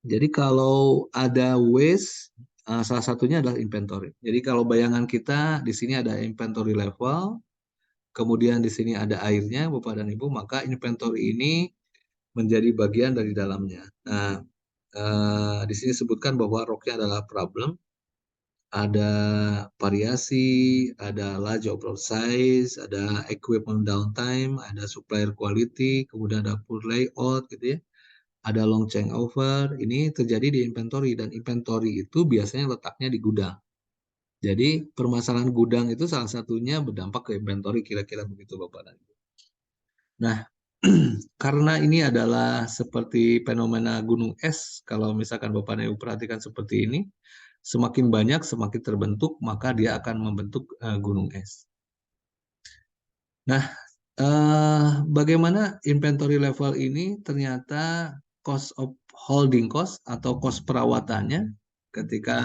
Jadi kalau ada waste, salah satunya adalah inventory. Jadi kalau bayangan kita di sini ada inventory level, kemudian di sini ada airnya, Bapak dan Ibu, maka inventory ini menjadi bagian dari dalamnya. Nah, di sini sebutkan bahwa roknya adalah problem, ada variasi, ada large overall size, ada equipment downtime, ada supplier quality, kemudian ada poor layout gitu ya. Ada long changeover, ini terjadi di inventory dan inventory itu biasanya letaknya di gudang. Jadi permasalahan gudang itu salah satunya berdampak ke inventory kira-kira begitu Bapak dan Ibu. Nah, karena ini adalah seperti fenomena gunung es, kalau misalkan Bapak dan Ibu perhatikan seperti ini, semakin banyak semakin terbentuk, maka dia akan membentuk gunung es. Nah, bagaimana inventory level ini ternyata cost of holding cost atau cost perawatannya ketika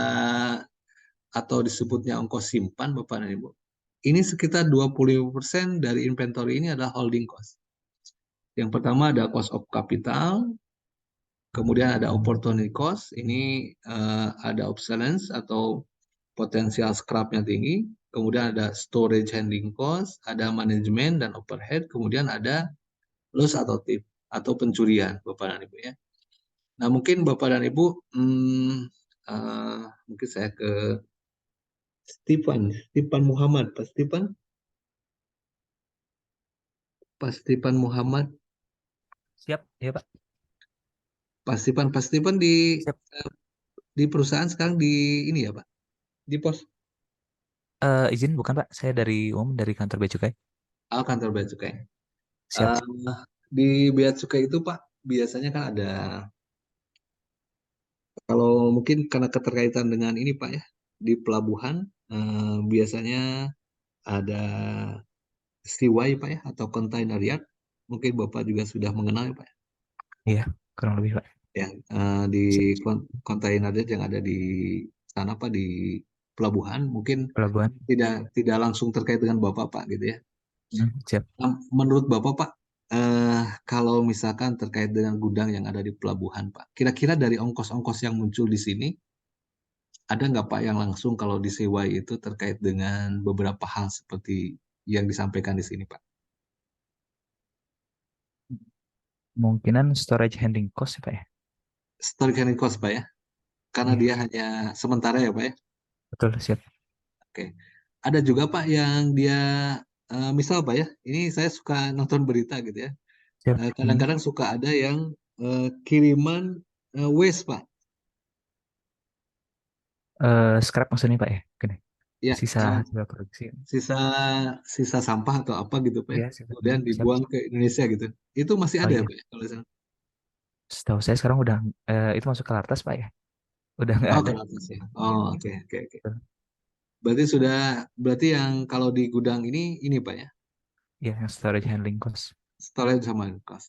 atau disebutnya ongkos simpan Bapak dan Ibu. Ini sekitar 25% dari inventory ini adalah holding cost. Yang pertama ada cost of capital, kemudian ada opportunity cost, ini ada obsolescence atau potensial scrap-nya tinggi, kemudian ada storage handling cost, ada manajemen dan overhead, kemudian ada loss atau tip atau pencurian Bapak dan Ibu ya. Nah mungkin Bapak dan Ibu mungkin saya ke Stepan Muhammad, Pak Stepan Muhammad, Siap, ya Pak. Pak Stepan Siap. di perusahaan sekarang di ini ya Pak, di pos Izin bukan Pak, saya dari dari kantor Bea Cukai. kantor Bea Cukai. Siap. Eh, di Bea Cukai itu Pak biasanya kan ada, kalau mungkin karena keterkaitan dengan ini Pak ya, di pelabuhan biasanya ada Seaway Pak ya, atau container yard. Mungkin Bapak juga sudah mengenal ya Pak Iya, kurang lebih Pak. ya. Di Siap. container yard yang ada di sana Pak, di pelabuhan, mungkin Pelabuhan. tidak tidak langsung terkait dengan Bapak Pak gitu ya. Siap. Nah, menurut Bapak Pak, kalau misalkan terkait dengan gudang yang ada di pelabuhan Pak, kira-kira dari ongkos-ongkos yang muncul di sini, ada nggak Pak yang langsung kalau disewa itu terkait dengan beberapa hal seperti yang disampaikan di sini Pak? Kemungkinan storage handling cost ya Pak ya. Storage and cost Pak ya, karena Iya, dia hanya sementara ya Pak ya. betul, siap. Oke. Ada juga Pak yang dia misal Pak ya, ini saya suka nonton berita gitu ya. Siap. Kadang-kadang suka ada yang kiriman waste Pak. Scrap maksudnya Pak ya. Gini. Ya, Sisa hasil produksi. sisa sisa sampah atau apa gitu Pak ya. Iya, siap. Kemudian Siap. dibuang ke Indonesia gitu. Itu masih Oh ada ya iya. Pak ya, kalau di sana? Setahu saya sekarang udah itu masuk ke Lartas Pak ya. Udah nggak Oh, ada. ke atas ya. Oh, oke oke oke. Betul. Berarti yang kalau di gudang ini Pak ya, Iya, yang storage handling cost. storage sama cost.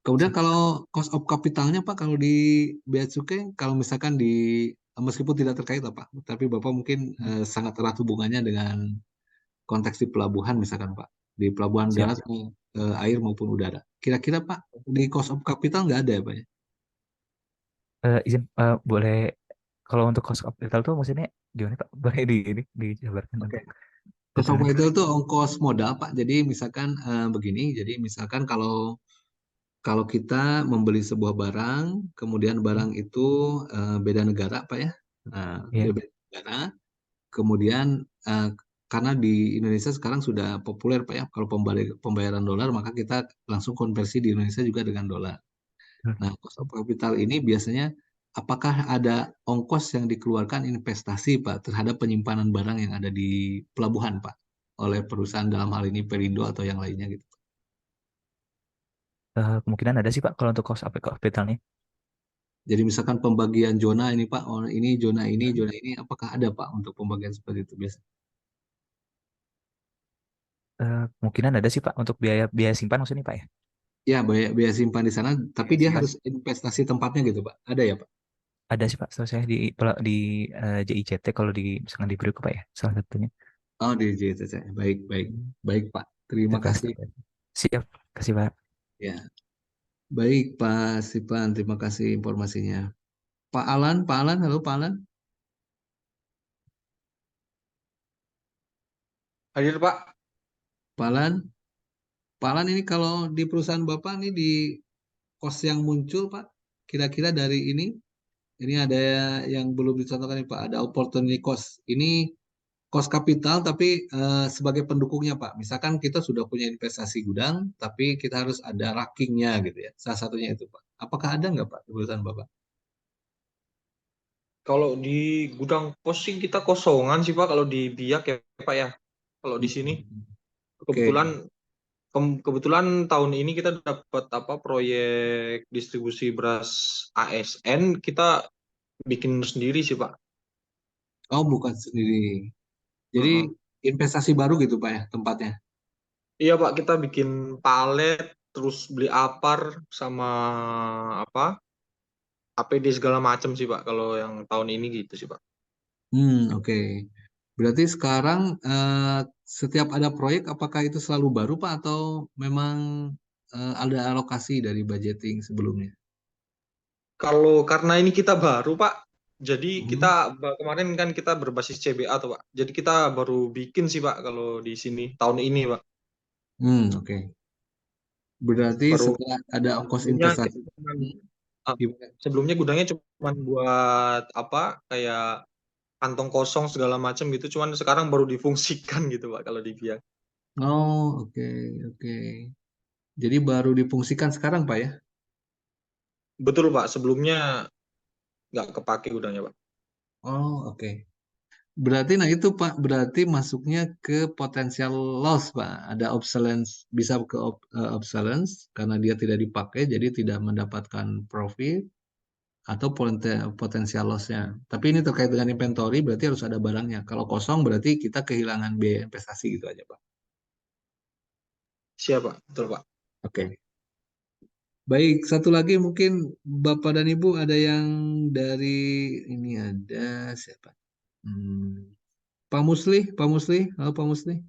Kemudian Siap. kalau cost of capitalnya Pak, kalau di Bea Cukai, kalau misalkan meskipun tidak terkait lah Pak, tapi Bapak mungkin sangat erat hubungannya dengan konteks di pelabuhan misalkan Pak, di pelabuhan Siap. darat, air maupun udara. Kira-kira Pak, di cost of capital nggak ada ya Pak ya? Izin boleh kalau untuk cost of capital tuh maksudnya gimana Pak? Boleh ini dijabarkan Oke. untuk Cost of detailnya. capital itu ongkos modal Pak. Jadi misalkan begini, jadi misalkan kalau kalau kita membeli sebuah barang, kemudian barang itu beda negara Pak ya, Iya. beda negara. Kemudian karena di Indonesia sekarang sudah populer Pak ya, kalau pembayaran dolar maka kita langsung konversi di Indonesia juga dengan dolar. Nah, cost of capital ini biasanya apakah ada ongkos yang dikeluarkan investasi Pak terhadap penyimpanan barang yang ada di pelabuhan Pak oleh perusahaan dalam hal ini Perindo atau yang lainnya gitu. Kemungkinan ada sih Pak kalau untuk cost of capitalnya. Jadi misalkan pembagian zona ini Pak, oh ini, Hmm. zona ini, apakah ada Pak untuk pembagian seperti itu biasa? Kemungkinan ada sih Pak untuk biaya biaya simpan maksudnya Pak ya. Ya, biaya, biaya simpan di sana, tapi Biaya dia simpan harus investasi tempatnya gitu Pak. Ada ya Pak? ada sih Pak. Setahu saya di JICT kalau di misalkan di Bruk Pak ya salah satunya. Oh, di JTC. Baik, baik, Hmm. baik Pak. Terima TKS. kasih. Siap. Kasih Pak. Ya, baik Pak Sipan, terima kasih informasinya. Pak Alan, halo Pak Alan. Hadir Pak. Pak Alan, Pak Alan ini kalau di perusahaan Bapak nih di kos yang muncul Pak, kira-kira dari ini ada yang belum dicontohkan nih Pak, ada opportunity cost. Ini cost kapital tapi sebagai pendukungnya Pak. Misalkan kita sudah punya investasi gudang, tapi kita harus ada rackingnya gitu ya. Salah satunya itu Pak. Apakah ada nggak Pak di perusahaan Bapak? Kalau di gudang pos sih kita kosongan sih Pak kalau di Biak ya Pak ya. Kalau di sini Hmm. kebetulan Oke. kebetulan tahun ini kita dapat apa proyek distribusi beras ASN, kita bikin sendiri sih Pak. Oh, bukan sendiri. Jadi Heeh. investasi baru gitu Pak ya tempatnya. Iya Pak, kita bikin palet, terus beli apar sama apa APD segala macam sih Pak. Kalau yang tahun ini gitu sih Pak. Oke. Berarti sekarang setiap ada proyek, apakah itu selalu baru Pak atau memang ada alokasi dari budgeting sebelumnya? Kalau karena ini kita baru Pak, jadi kita Hmm. kemarin kan kita berbasis CBA tuh Pak. Jadi kita baru bikin sih Pak kalau di sini tahun ini Pak. Oke. Berarti Baru setelah ada ongkos sebelumnya investasi, kita cuman hmm, ah, gimana? sebelumnya gudangnya cuma buat apa kayak kantong kosong segala macam gitu. Cuman sekarang baru difungsikan gitu Pak kalau di Biak. Oh, oke, oke. Jadi baru difungsikan sekarang Pak ya? Betul Pak, sebelumnya nggak kepake gudangnya Pak. Oh, oke. Berarti nah itu Pak, berarti masuknya ke potensial loss Pak. Ada obsolescence, bisa ke obsolescence karena dia tidak dipakai jadi tidak mendapatkan profit atau potensial loss-nya. Tapi ini terkait dengan inventory berarti harus ada barangnya. Kalau kosong berarti kita kehilangan biaya investasi gitu aja Pak. Siap Pak, betul Pak. Oke. Baik, satu lagi mungkin Bapak dan Ibu ada yang dari ini ada siapa? Hmm, Pak Musli, Pak Musli, halo Pak Musli,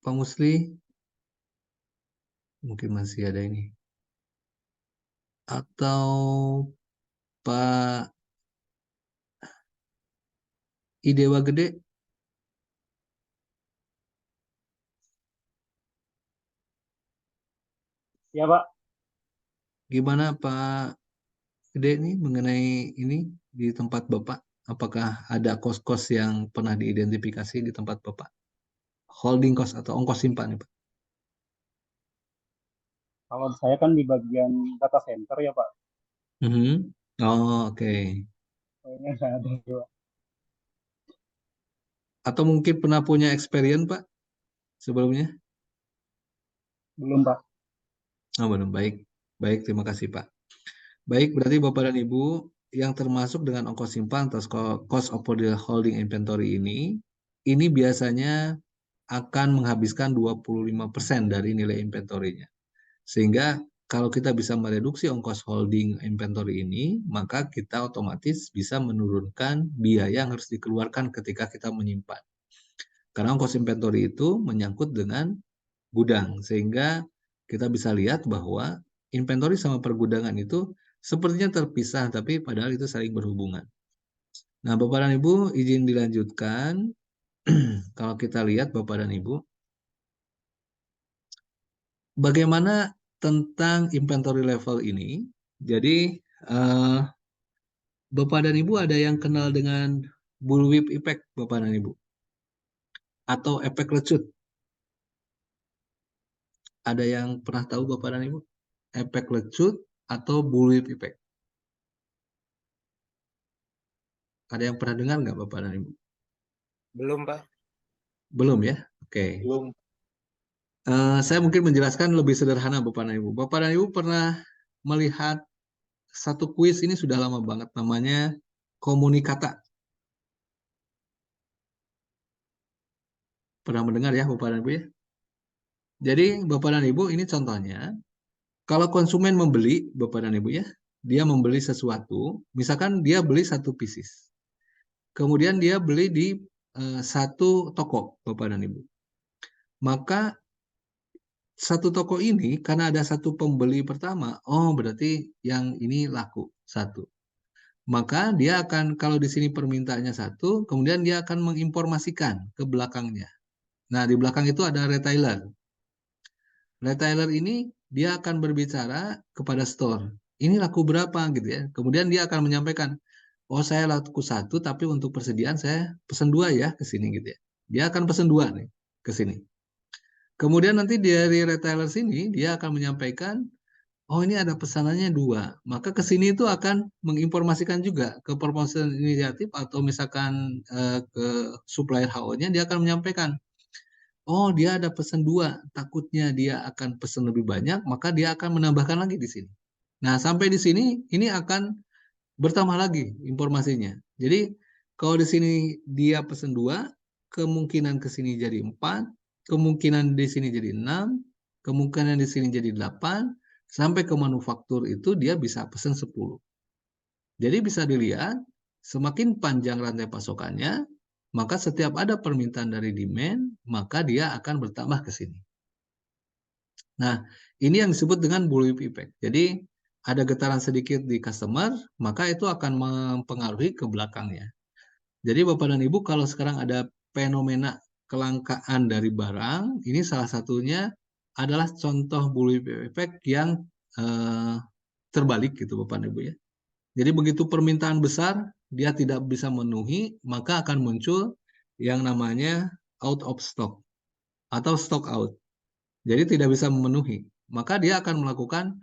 Pak Musli, mungkin masih ada ini. Atau Pak Idewa Gede, Ya Pak, gimana Pak Gede nih mengenai ini di tempat Bapak? Apakah ada kos-kos yang pernah diidentifikasi di tempat Bapak? Holding cost atau ongkos simpan nih Pak? kalau saya kan di bagian data center ya Pak, Mhm. Oh, oke. kayaknya nggak ada ya Pak. Atau mungkin pernah punya experience Pak sebelumnya? Belum Pak. Oh, belum. Baik. Baik, terima kasih Pak. Baik, berarti Bapak dan Ibu yang termasuk dengan ongkos simpan atau cost of the holding inventory ini biasanya akan menghabiskan 25% dari nilai inventory-nya. Sehingga kalau kita bisa mereduksi ongkos holding inventory ini, maka kita otomatis bisa menurunkan biaya yang harus dikeluarkan ketika kita menyimpan. Karena ongkos inventory itu menyangkut dengan gudang, sehingga kita bisa lihat bahwa inventory sama pergudangan itu sepertinya terpisah, tapi padahal itu saling berhubungan. Nah, Bapak dan Ibu, izin dilanjutkan. Kalau kita lihat, Bapak dan Ibu, bagaimana tentang inventory level ini? Jadi, eh, Bapak dan Ibu ada yang kenal dengan bullwhip effect, Bapak dan Ibu, atau efek lecut. Ada yang pernah tahu Bapak dan Ibu? Efek lecut atau bullwhip effect? Ada yang pernah dengar nggak Bapak dan Ibu? Belum Pak. Belum ya? Oke. Belum. Saya mungkin menjelaskan lebih sederhana Bapak dan Ibu. Bapak dan Ibu pernah melihat satu kuis ini sudah lama banget namanya Komunikata. Pernah mendengar ya Bapak dan Ibu ya? Jadi Bapak dan Ibu ini contohnya, kalau konsumen membeli Bapak dan Ibu ya, dia membeli sesuatu, misalkan dia beli satu pieces. Kemudian dia beli di satu toko Bapak dan Ibu. Maka satu toko ini karena ada satu pembeli pertama, oh berarti yang ini laku satu. Maka dia akan, kalau di sini permintaannya satu, kemudian dia akan menginformasikan ke belakangnya. Nah, di belakang itu ada retailer. Retailer ini dia akan berbicara kepada store. Ini laku berapa gitu ya. Kemudian dia akan menyampaikan, oh saya laku satu, tapi untuk persediaan saya pesan dua ya ke sini gitu ya. Dia akan pesan dua nih ke sini. Kemudian nanti dari retailer sini dia akan menyampaikan, oh ini ada pesanannya dua. Maka ke sini itu akan menginformasikan juga ke promotion inisiatif atau misalkan ke supplier HO-nya, dia akan menyampaikan, oh dia ada pesan dua, takutnya dia akan pesan lebih banyak, maka dia akan menambahkan lagi di sini. Nah sampai di sini ini akan bertambah lagi informasinya. Jadi kalau di sini dia pesan dua, kemungkinan ke sini jadi 4, kemungkinan di sini jadi 6, kemungkinan di sini jadi 8, sampai ke manufaktur itu dia bisa pesan 10. Jadi bisa dilihat, semakin panjang rantai pasokannya, maka setiap ada permintaan dari demand, maka dia akan bertambah ke sini. Nah, ini yang disebut dengan bullwhip effect. Jadi, ada getaran sedikit di customer, maka itu akan mempengaruhi ke belakangnya. Jadi, Bapak dan Ibu, kalau sekarang ada fenomena kelangkaan dari barang, ini salah satunya adalah contoh bullwhip effect yang terbalik gitu, Bapak dan Ibu ya. Jadi begitu permintaan besar, dia tidak bisa memenuhi, maka akan muncul yang namanya out of stock atau stock out. Jadi tidak bisa memenuhi. Maka dia akan melakukan,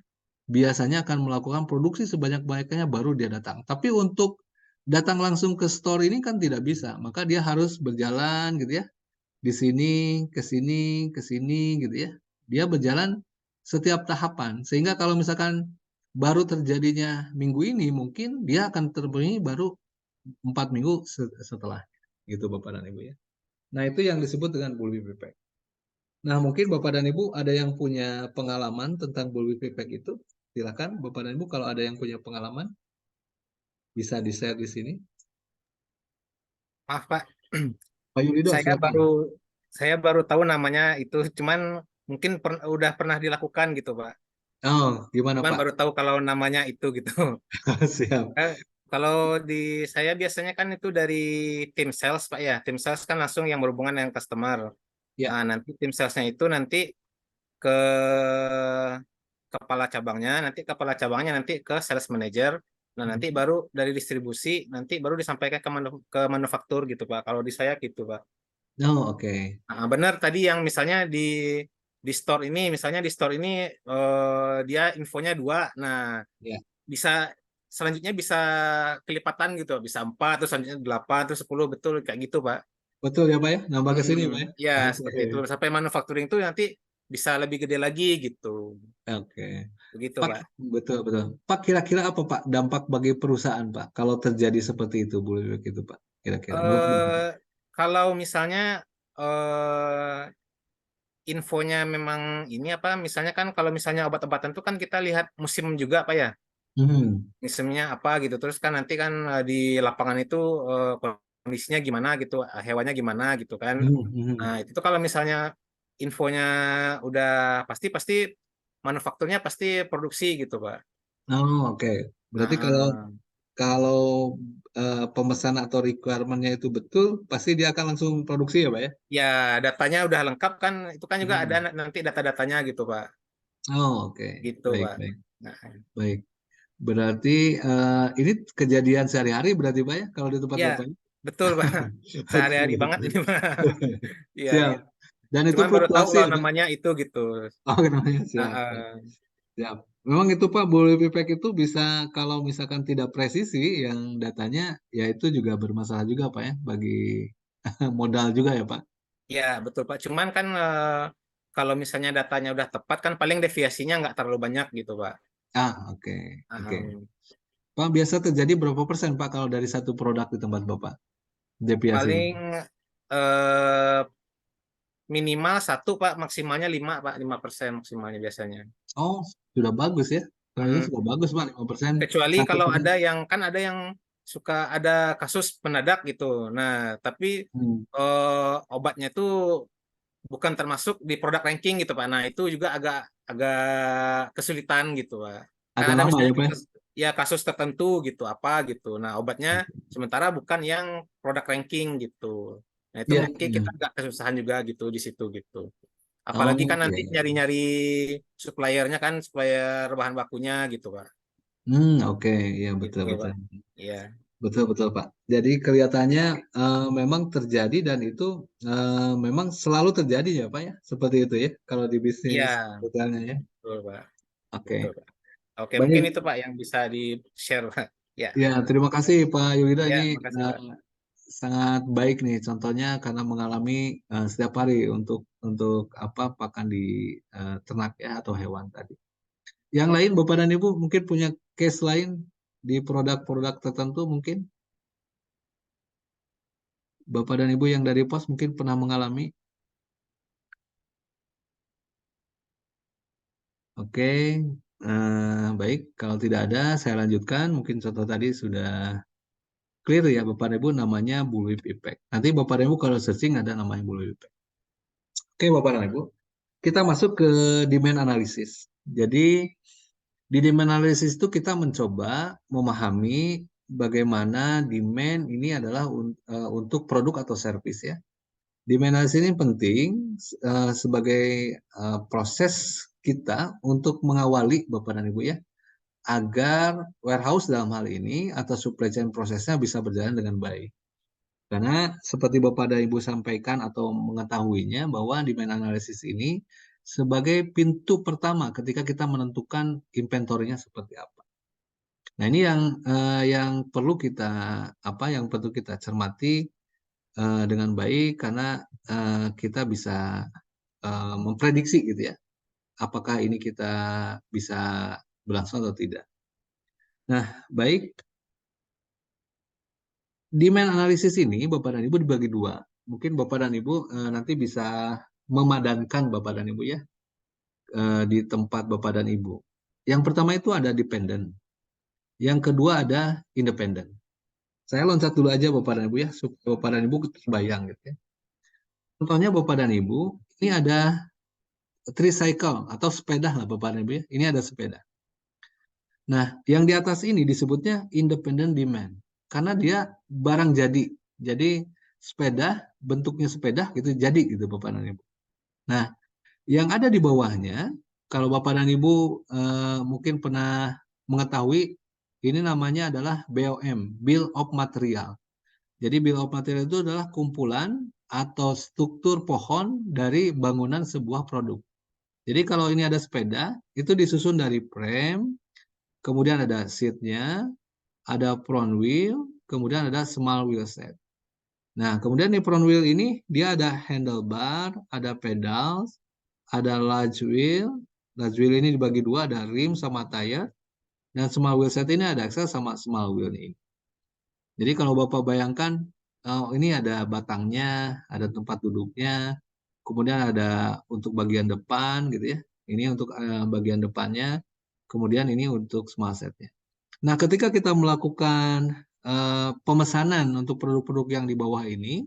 biasanya akan melakukan produksi sebanyak-banyaknya baru dia datang. Tapi untuk datang langsung ke store ini kan tidak bisa. Maka dia harus berjalan gitu ya. Di sini, ke sini, ke sini gitu ya. Dia berjalan setiap tahapan. Sehingga kalau misalkan baru terjadinya minggu ini, mungkin dia akan terpenuhi baru 4 minggu setelah. Gitu Bapak dan Ibu ya. Nah itu yang disebut dengan bullwhip effect. Nah mungkin Bapak dan Ibu ada yang punya pengalaman tentang bullwhip effect itu. Silakan Bapak dan Ibu kalau ada yang punya pengalaman, bisa di-share di sini. Maaf Pak, Pak Yulido saya silakan. baru tahu namanya itu, cuman mungkin udah pernah dilakukan gitu Pak. Oh gimana Cuman Pak? baru tahu kalau namanya itu gitu. Siap. Kalau di saya biasanya kan itu dari tim sales Pak ya. Tim sales kan langsung yang berhubungan dengan customer. Ya. Nah, nanti tim salesnya itu nanti ke nanti kepala cabangnya nanti ke sales manager. Nah, nanti baru dari distribusi nanti baru disampaikan ke manufaktur gitu Pak. Kalau di saya gitu Pak. Oh oke. Nah, benar tadi yang misalnya di store ini, misalnya di store ini dia infonya 2. Nah, Ya. bisa selanjutnya bisa kelipatan gitu, bisa 4, terus selanjutnya 8, terus 10, betul kayak gitu, Pak. Betul ya Pak ya? Nambah ke sini Pak ya? Ya, Oke. seperti itu. Sampai manufacturing itu nanti bisa lebih gede lagi gitu. Oke. Begitu, Pak, Pak. betul betul. Pak kira-kira apa Pak dampak bagi perusahaan Pak kalau terjadi seperti itu bullying itu Pak? Kira-kira menurut Bapak? Kalau misalnya infonya memang ini apa, misalnya kan kalau misalnya obat-obatan itu kan kita lihat musim juga, Pak ya. Hmm. Musimnya apa gitu, terus kan nanti kan di lapangan itu kondisinya gimana gitu, hewannya gimana gitu kan. Nah itu tuh kalau misalnya infonya udah pasti manufakturnya pasti produksi gitu Pak. Oh oke. Berarti kalau Nah, kalau pemesan atau requirement-nya itu betul, pasti dia akan langsung produksi ya Pak ya? ya datanya udah lengkap kan, itu kan juga ada Hmm. nanti data-datanya gitu Pak, Oh oke. gitu Baik Pak. baik Nah, baik. Berarti ini kejadian sehari-hari berarti Pak ya kalau di tempat ya Bapak? betul Pak, Oke. sehari-hari banget ini Pak. Iya, Siap. iya. Dan itu Cuman baru tahu fluktuasi kalau ya Pak? namanya itu gitu. Oh namanya Nah, siap. Siap. Memang itu Pak, bullwhip effect itu bisa kalau misalkan tidak presisi yang datanya, ya itu juga bermasalah juga Pak ya, bagi modal juga ya Pak. ya betul Pak. Cuman kan kalau misalnya datanya udah tepat kan paling deviasinya nggak terlalu banyak gitu Pak. Ah, oke. Oke. Um, Pak, biasa terjadi berapa persen Pak kalau dari satu produk di tempat Bapak? Deviasinya. paling eh, minimal 1 Pak, maksimalnya 5 Pak, 5% maksimalnya biasanya. Oh, sudah bagus ya. Kalau itu Mm, sudah bagus Pak, 5%. Kecuali Satu kalau produk. ada yang kan ada yang suka ada kasus mendadak gitu. Nah, tapi Hmm. obatnya tuh bukan termasuk di produk ranking gitu Pak. Nah itu juga agak agak kesulitan gitu Pak. Kan Agak ada lama ya misalnya Pak? kasus tertentu gitu apa gitu. Nah obatnya sementara bukan yang produk ranking gitu. Nah itu Iya. mungkin kita agak kesusahan juga gitu di situ gitu. Apalagi Oh kan iya. nanti nyari-nyari suppliernya kan supplier bahan bakunya gitu Pak. Oke. Iya betul Gitu betul. Pak. Iya. Betul betul Pak. Jadi kelihatannya memang terjadi dan itu memang selalu terjadi ya Pak ya. Seperti itu ya kalau di Iya, bisnis hotelnya ya. betul Pak. Betul Oke. Pak. Oke, mungkin itu Baik. Pak yang bisa di-share Pak. Ya. Ya, terima kasih Pak Yulida. Ya, Ini makasih Pak. sangat baik nih contohnya karena mengalami setiap hari untuk apa pakan di ternak ya atau hewan tadi. Yang lain Bapak dan Ibu mungkin punya case lain di produk-produk tertentu mungkin Bapak dan Ibu yang dari pos mungkin pernah mengalami. Oke, baik. Kalau tidak ada, saya lanjutkan. Mungkin contoh tadi sudah clear ya Bapak dan Ibu namanya bullwhip effect. Nanti Bapak dan Ibu kalau searching ada namanya bullwhip effect. Oke Bapak dan Ibu, kita masuk ke demand analysis. Jadi di demand analysis itu kita mencoba memahami bagaimana demand ini adalah untuk produk atau service ya. Demand analysis ini penting sebagai proses kita untuk mengawali Bapak dan Ibu ya, agar warehouse dalam hal ini atau supply chain prosesnya bisa berjalan dengan baik. Karena seperti Bapak dan Ibu sampaikan atau mengetahuinya bahwa demand analysis ini sebagai pintu pertama ketika kita menentukan inventorinya seperti apa. Nah, ini yang perlu kita yang perlu kita cermati dengan baik karena kita bisa memprediksi gitu ya, apakah ini kita bisa berlangsung atau tidak. Nah, baik, demand analysis ini Bapak dan Ibu dibagi dua. Mungkin Bapak dan Ibu nanti bisa memadankan Bapak dan Ibu ya di tempat Bapak dan Ibu. Yang pertama itu ada dependent. Yang kedua ada independent. Saya loncat dulu aja Bapak dan Ibu ya, supaya Bapak dan Ibu terbayang gitu ya. Contohnya Bapak dan Ibu, ini ada tricycle atau sepeda lah Bapak dan Ibu ya. Ini ada sepeda. Nah, yang di atas ini disebutnya independent demand. Karena dia barang jadi. Jadi sepeda, bentuknya sepeda gitu jadi gitu Bapak dan Ibu. Nah, yang ada di bawahnya, kalau Bapak dan Ibu mungkin pernah mengetahui, ini namanya adalah BOM, Bill of Material. Jadi Bill of Material itu adalah kumpulan atau struktur pohon dari bangunan sebuah produk. Jadi kalau ini ada sepeda, itu disusun dari frame, kemudian ada seatnya, ada front wheel, kemudian ada small wheel set. Nah, kemudian di front wheel ini dia ada handlebar, ada pedals, ada large wheel. Large wheel ini dibagi dua, ada rim sama tire. Dan small wheel set ini ada axle sama small wheel ini. Jadi kalau Bapak bayangkan, ini ada batangnya, ada tempat duduknya, kemudian ada untuk bagian depan gitu ya. Ini untuk bagian depannya, kemudian ini untuk small setnya. Nah, ketika kita melakukan pemesanan untuk produk-produk yang di bawah ini,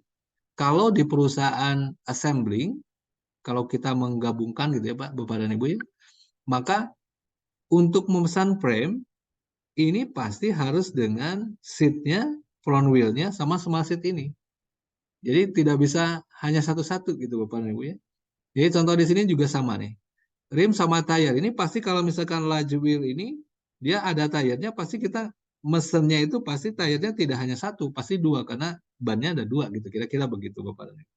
kalau di perusahaan assembling, kalau kita menggabungkan gitu ya Pak, Bapak dan Ibu ya, maka untuk memesan frame, ini pasti harus dengan seatnya, front wheel-nya, sama small seat ini. Jadi tidak bisa hanya satu-satu gitu Bapak dan Ibu ya. Jadi contoh di sini juga sama nih. Rim sama tire ini pasti kalau misalkan laju wheel ini, dia ada tire-nya, pasti kita mesennya itu pasti tire-nya tidak hanya satu, pasti dua, karena bannya ada dua gitu, kira-kira begitu Bapak dan Ibu.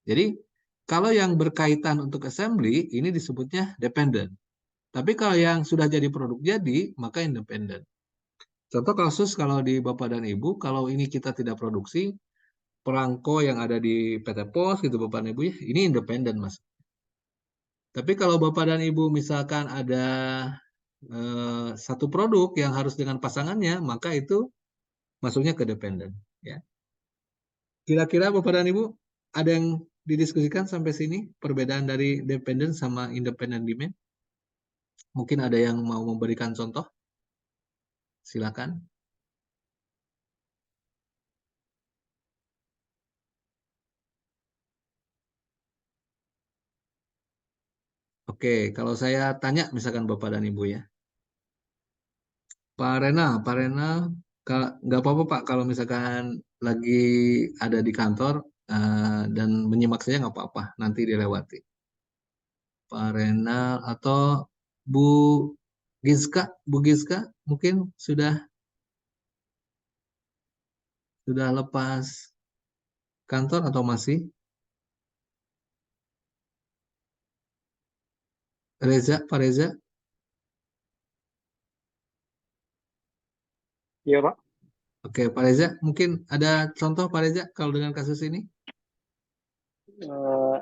Jadi kalau yang berkaitan untuk assembly, ini disebutnya dependent. Tapi kalau yang sudah jadi produk jadi, maka independent. Contoh kasus kalau di Bapak dan Ibu, kalau ini kita tidak produksi, perangko yang ada di PT Pos gitu Bapak dan Ibu ya, ini independen Mas. Tapi kalau Bapak dan Ibu misalkan ada satu produk yang harus dengan pasangannya, maka itu masuknya ke dependen. Ya. Kira-kira Bapak dan Ibu ada yang didiskusikan sampai sini perbedaan dari dependen sama independent demand? Mungkin ada yang mau memberikan contoh? Silakan. Oke, kalau saya tanya misalkan Bapak dan Ibu ya. Pak Rena, nggak apa-apa Pak kalau misalkan lagi ada di kantor dan menyimak saya nggak apa-apa, nanti dilewati. Pak Renal atau Bu Bu Giska mungkin sudah lepas kantor atau masih? Pak Reza, Iya, Pak. oke Pak Reza, mungkin ada contoh Pak Reza kalau dengan kasus ini?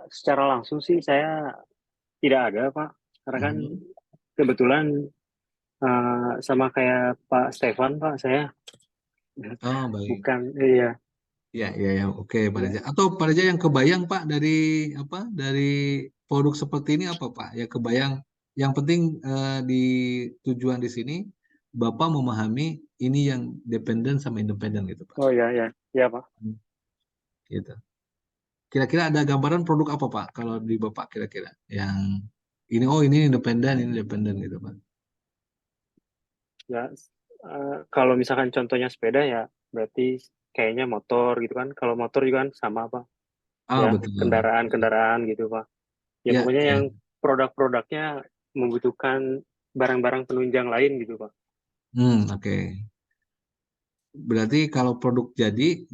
Secara langsung sih saya tidak ada, Pak. Karena kan Mhm. kebetulan sama kayak Pak Stefan, Pak, saya Oh baik, bukan, iya, ya, oke Pak iya. Reza. Atau Pak Reza yang kebayang Pak dari apa? Dari produk seperti ini apa Pak? Ya kebayang. Yang penting di tujuan di sini Bapak memahami ini yang dependen sama independen gitu Pak. Oh iya, iya, iya, Pak. Gitu. Kira-kira ada gambaran produk apa Pak kalau di Bapak kira-kira yang ini independen gitu Pak. Ya, kalau misalkan contohnya sepeda ya berarti kayaknya motor gitu kan. Kalau motor juga kan sama, Pak. Ah Ya, betul. kendaraan-kendaraan gitu, Pak. Ya Ya, pokoknya ya. yang produk-produknya membutuhkan barang-barang penunjang lain gitu, Pak. Oke. Berarti kalau produk jadi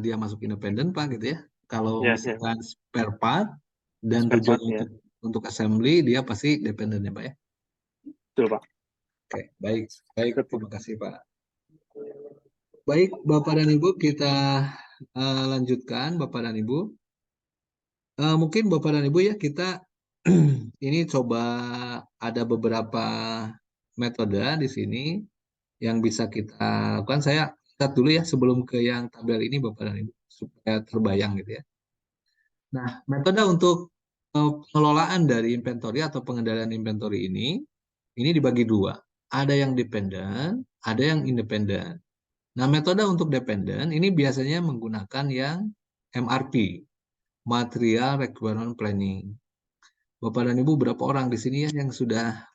dia masuk independen Pak gitu ya. Kalau Ya, ya, Pak. misalkan spare part dan Spare tujuan part ya. untuk assembly dia pasti dependen ya Pak ya. Betul, Pak. Oke, baik. Baik, Betul. terima kasih Pak. Baik, Bapak dan Ibu kita lanjutkan Bapak dan Ibu. Mungkin Bapak dan Ibu ya kita ini coba ada beberapa metode di sini yang bisa kita lakukan. Saya lihat dulu ya sebelum ke yang tabel ini Bapak dan Ibu supaya terbayang gitu ya. Nah, metode untuk pengelolaan dari inventory atau pengendalian inventory ini dibagi dua. Ada yang dependen, ada yang independen. Nah, metode untuk dependen ini biasanya menggunakan yang MRP, Material Requirement Planning. Bapak dan Ibu berapa orang di sini ya yang sudah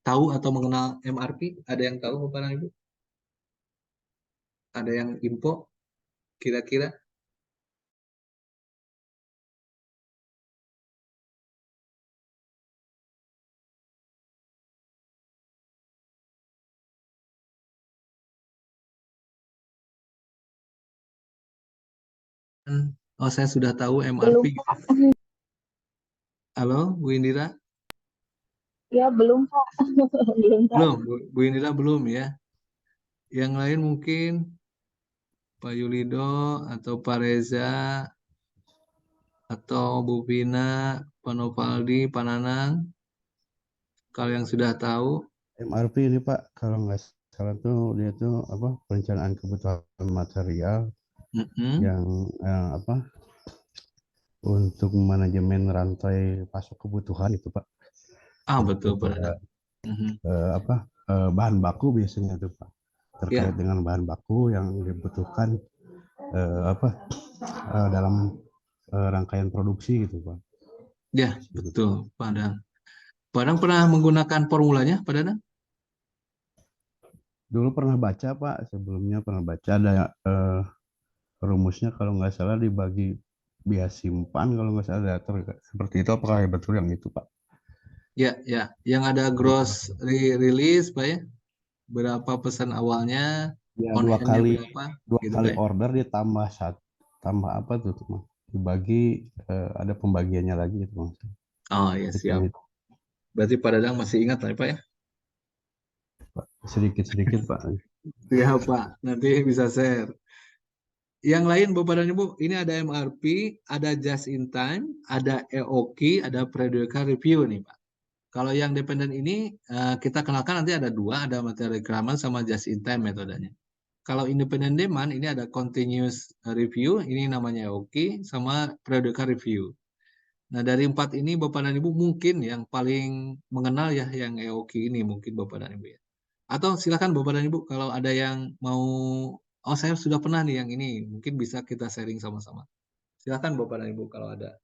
tahu atau mengenal MRP? Ada yang tahu Bapak dan Ibu? Ada yang info kira-kira? Oh, saya sudah tahu MRP. Belum, Pak. Halo, Bu Indira? Ya, belum, Pak. Belum tahu. Belum, Bu Indira belum ya. Yang lain mungkin Pak Yulido atau Pak Reza atau Bu Vina, Pak Novaldi, Pak Nanang. Kalau yang sudah tahu, MRP ini Pak, kalau nggak salah tuh dia tuh apa perencanaan kebutuhan material yang apa untuk manajemen rantai pasok kebutuhan itu Pak. betul Pak Nanang. Apa bahan baku biasanya itu Pak, terkait dengan bahan baku yang dibutuhkan apa dalam rangkaian produksi gitu Pak. Ya, betul Pak Nanang. Pak Nanang pernah menggunakan formulanya Pak Nanang? Dulu pernah baca Pak, sebelumnya pernah baca ada rumusnya kalau nggak salah dibagi biaya simpan kalau nggak salah seperti itu, apakah betul yang itu Pak? Ya, yang ada gross release Pak ya, berapa pesan awalnya, Ya, on dua hand-nya kali berapa, gitu kali Pak ya? order ditambah tambah apa tuh Mas? Dibagi ada pembagiannya lagi gitu Mas. Oh ya Itu siap. Berarti Pak Dadang masih ingat lah Pak ya? sedikit-sedikit Pak. Ya Pak, nanti bisa share. Yang lain Bapak dan Ibu, ini ada MRP, ada just in time, ada EOQ, ada periodical review nih Pak. Kalau yang dependen ini kita kenalkan nanti ada dua, ada material requirement sama just in time metodenya. Kalau independent demand ini ada continuous review, ini namanya EOQ, sama periodical review. Nah dari empat ini Bapak dan Ibu mungkin yang paling mengenal ya yang EOQ ini mungkin Bapak dan Ibu ya. Atau silakan Bapak dan Ibu kalau ada yang mau, oh saya sudah pernah nih yang ini, mungkin bisa kita sharing sama-sama. Silakan Bapak dan Ibu kalau ada.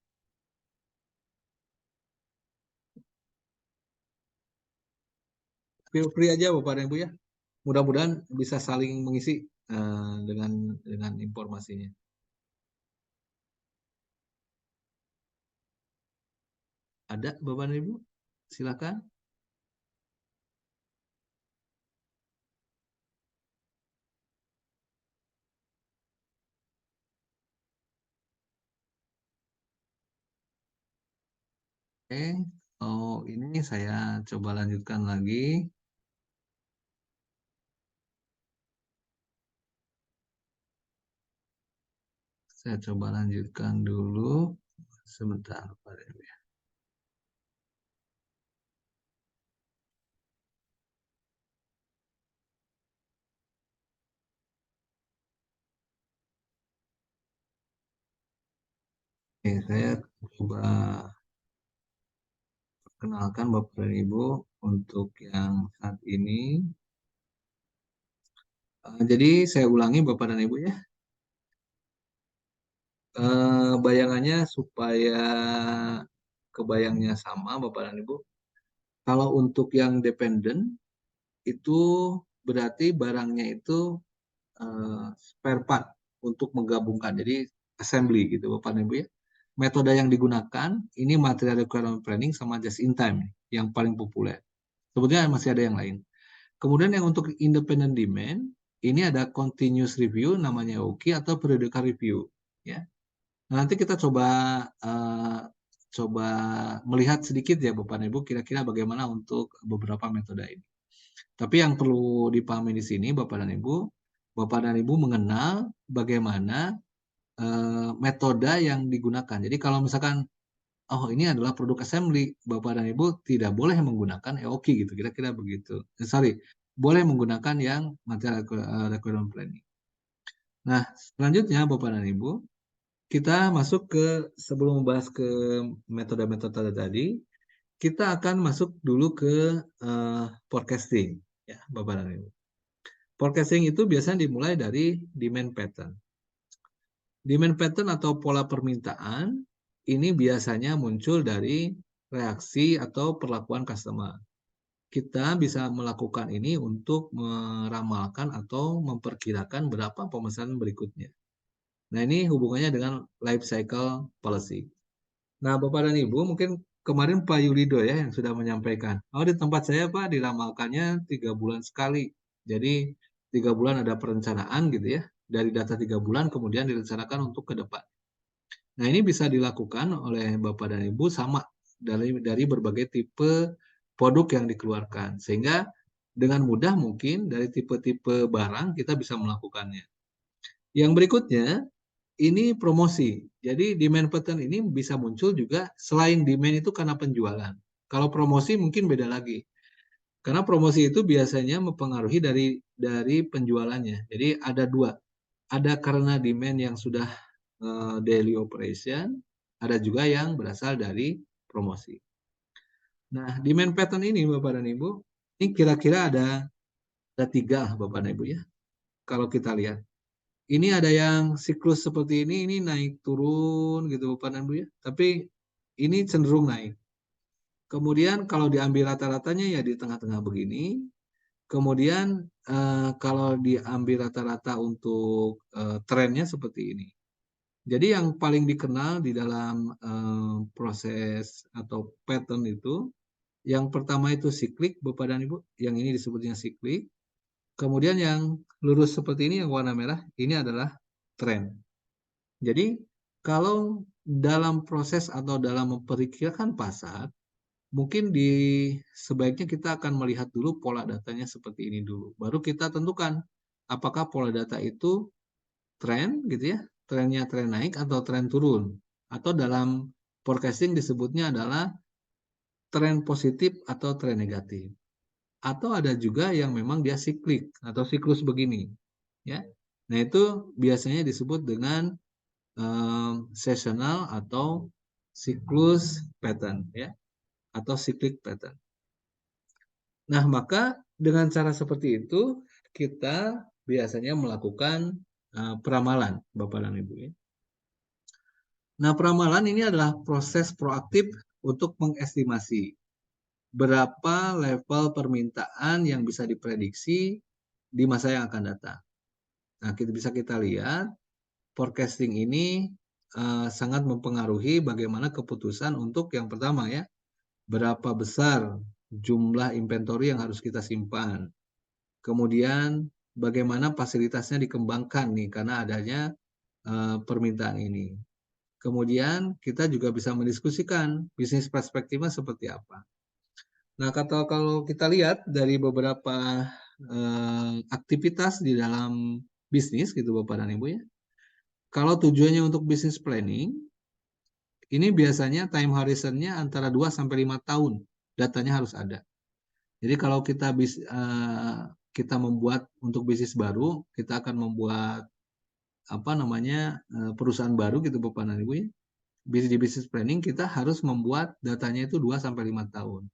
feel free aja Bapak dan Ibu ya. Mudah-mudahan bisa saling mengisi dengan informasinya. Ada Bapak dan Ibu? Silakan. Oke, ini saya coba lanjutkan lagi. Saya coba lanjutkan dulu. Sebentar, Pak Dewi. Oke, saya coba perkenalkan Bapak dan Ibu untuk yang saat ini. Jadi saya ulangi Bapak dan Ibu ya. Bayangannya supaya kebayangnya sama Bapak dan Ibu. Kalau untuk yang dependent itu berarti barangnya itu spare part untuk menggabungkan. Jadi assembly gitu Bapak dan Ibu ya. Metode yang digunakan ini material requirement planning sama just in time yang paling populer. Sebetulnya masih ada yang lain. Kemudian yang untuk independent demand ini ada continuous review namanya OKI atau periodical review ya. Nah, nanti kita coba melihat sedikit ya Bapak dan Ibu kira-kira bagaimana untuk beberapa metode ini. Tapi yang perlu dipahami di sini Bapak dan Ibu mengenal bagaimana metode yang digunakan. Jadi kalau misalkan ini adalah produk assembly, Bapak dan Ibu tidak boleh menggunakan EOKI gitu, kira-kira begitu. Boleh menggunakan yang material requirement planning. Nah, selanjutnya Bapak dan Ibu, kita masuk ke sebelum membahas ke metode-metode tadi, kita akan masuk dulu ke forecasting, ya Bapak dan Ibu. Forecasting itu biasanya dimulai dari demand pattern. Demand pattern atau pola permintaan ini biasanya muncul dari reaksi atau perlakuan customer. Kita bisa melakukan ini untuk meramalkan atau memperkirakan berapa pemesanan berikutnya. Nah, ini hubungannya dengan life cycle policy. Nah, Bapak dan Ibu, mungkin kemarin Pak Yulido ya yang sudah menyampaikan. Di tempat saya Pak diramalkannya 3 bulan sekali. Jadi 3 bulan ada perencanaan gitu ya. Dari data 3 bulan kemudian direncanakan untuk ke depan. Nah, ini bisa dilakukan oleh Bapak dan Ibu sama dari berbagai tipe produk yang dikeluarkan. Sehingga dengan mudah mungkin dari tipe-tipe barang kita bisa melakukannya. Yang berikutnya, ini promosi. Jadi demand pattern ini bisa muncul juga selain demand itu karena penjualan. Kalau promosi mungkin beda lagi. Karena promosi itu biasanya mempengaruhi dari penjualannya. Jadi ada dua. Ada karena demand yang sudah daily operation, ada juga yang berasal dari promosi. Nah, demand pattern ini Bapak dan Ibu, ini kira-kira ada 3 Bapak dan Ibu ya. Kalau kita lihat. Ini ada yang siklus seperti ini naik turun gitu Bapak dan Ibu ya. Tapi ini cenderung naik. Kemudian kalau diambil rata-ratanya ya di tengah-tengah begini. Kemudian kalau diambil rata-rata untuk trennya seperti ini. Jadi yang paling dikenal di dalam proses atau pattern itu, yang pertama itu siklik Bapak dan Ibu, yang ini disebutnya siklik. Kemudian yang lurus seperti ini yang warna merah, ini adalah tren. Jadi kalau dalam proses atau dalam memperkirakan pasar, mungkin sebaiknya kita akan melihat dulu pola datanya seperti ini dulu. Baru kita tentukan apakah pola data itu tren gitu ya, trennya tren naik atau tren turun. Atau dalam forecasting disebutnya adalah tren positif atau tren negatif. Atau ada juga yang memang dia siklik atau siklus begini. Ya. Nah itu biasanya disebut dengan seasonal atau siklus pattern ya atau cyclic pattern. Nah, maka dengan cara seperti itu kita biasanya melakukan peramalan Bapak dan Ibu ya. Nah, peramalan ini adalah proses proaktif untuk mengestimasi berapa level permintaan yang bisa diprediksi di masa yang akan datang. Nah, bisa kita lihat forecasting ini sangat mempengaruhi bagaimana keputusan untuk yang pertama ya, berapa besar jumlah inventory yang harus kita simpan. Kemudian bagaimana fasilitasnya dikembangkan nih karena adanya permintaan ini. Kemudian kita juga bisa mendiskusikan bisnis perspektifnya seperti apa. Nah, kalau kita lihat dari beberapa aktivitas di dalam bisnis gitu Bapak dan Ibu ya. Kalau tujuannya untuk bisnis planning, ini biasanya time horizon-nya antara 2 sampai 5 tahun. Datanya harus ada. Jadi kalau kita membuat untuk bisnis baru, kita akan membuat perusahaan baru gitu Bapak dan Ibu ya. Di bisnis planning kita harus membuat datanya itu 2 sampai 5 tahun.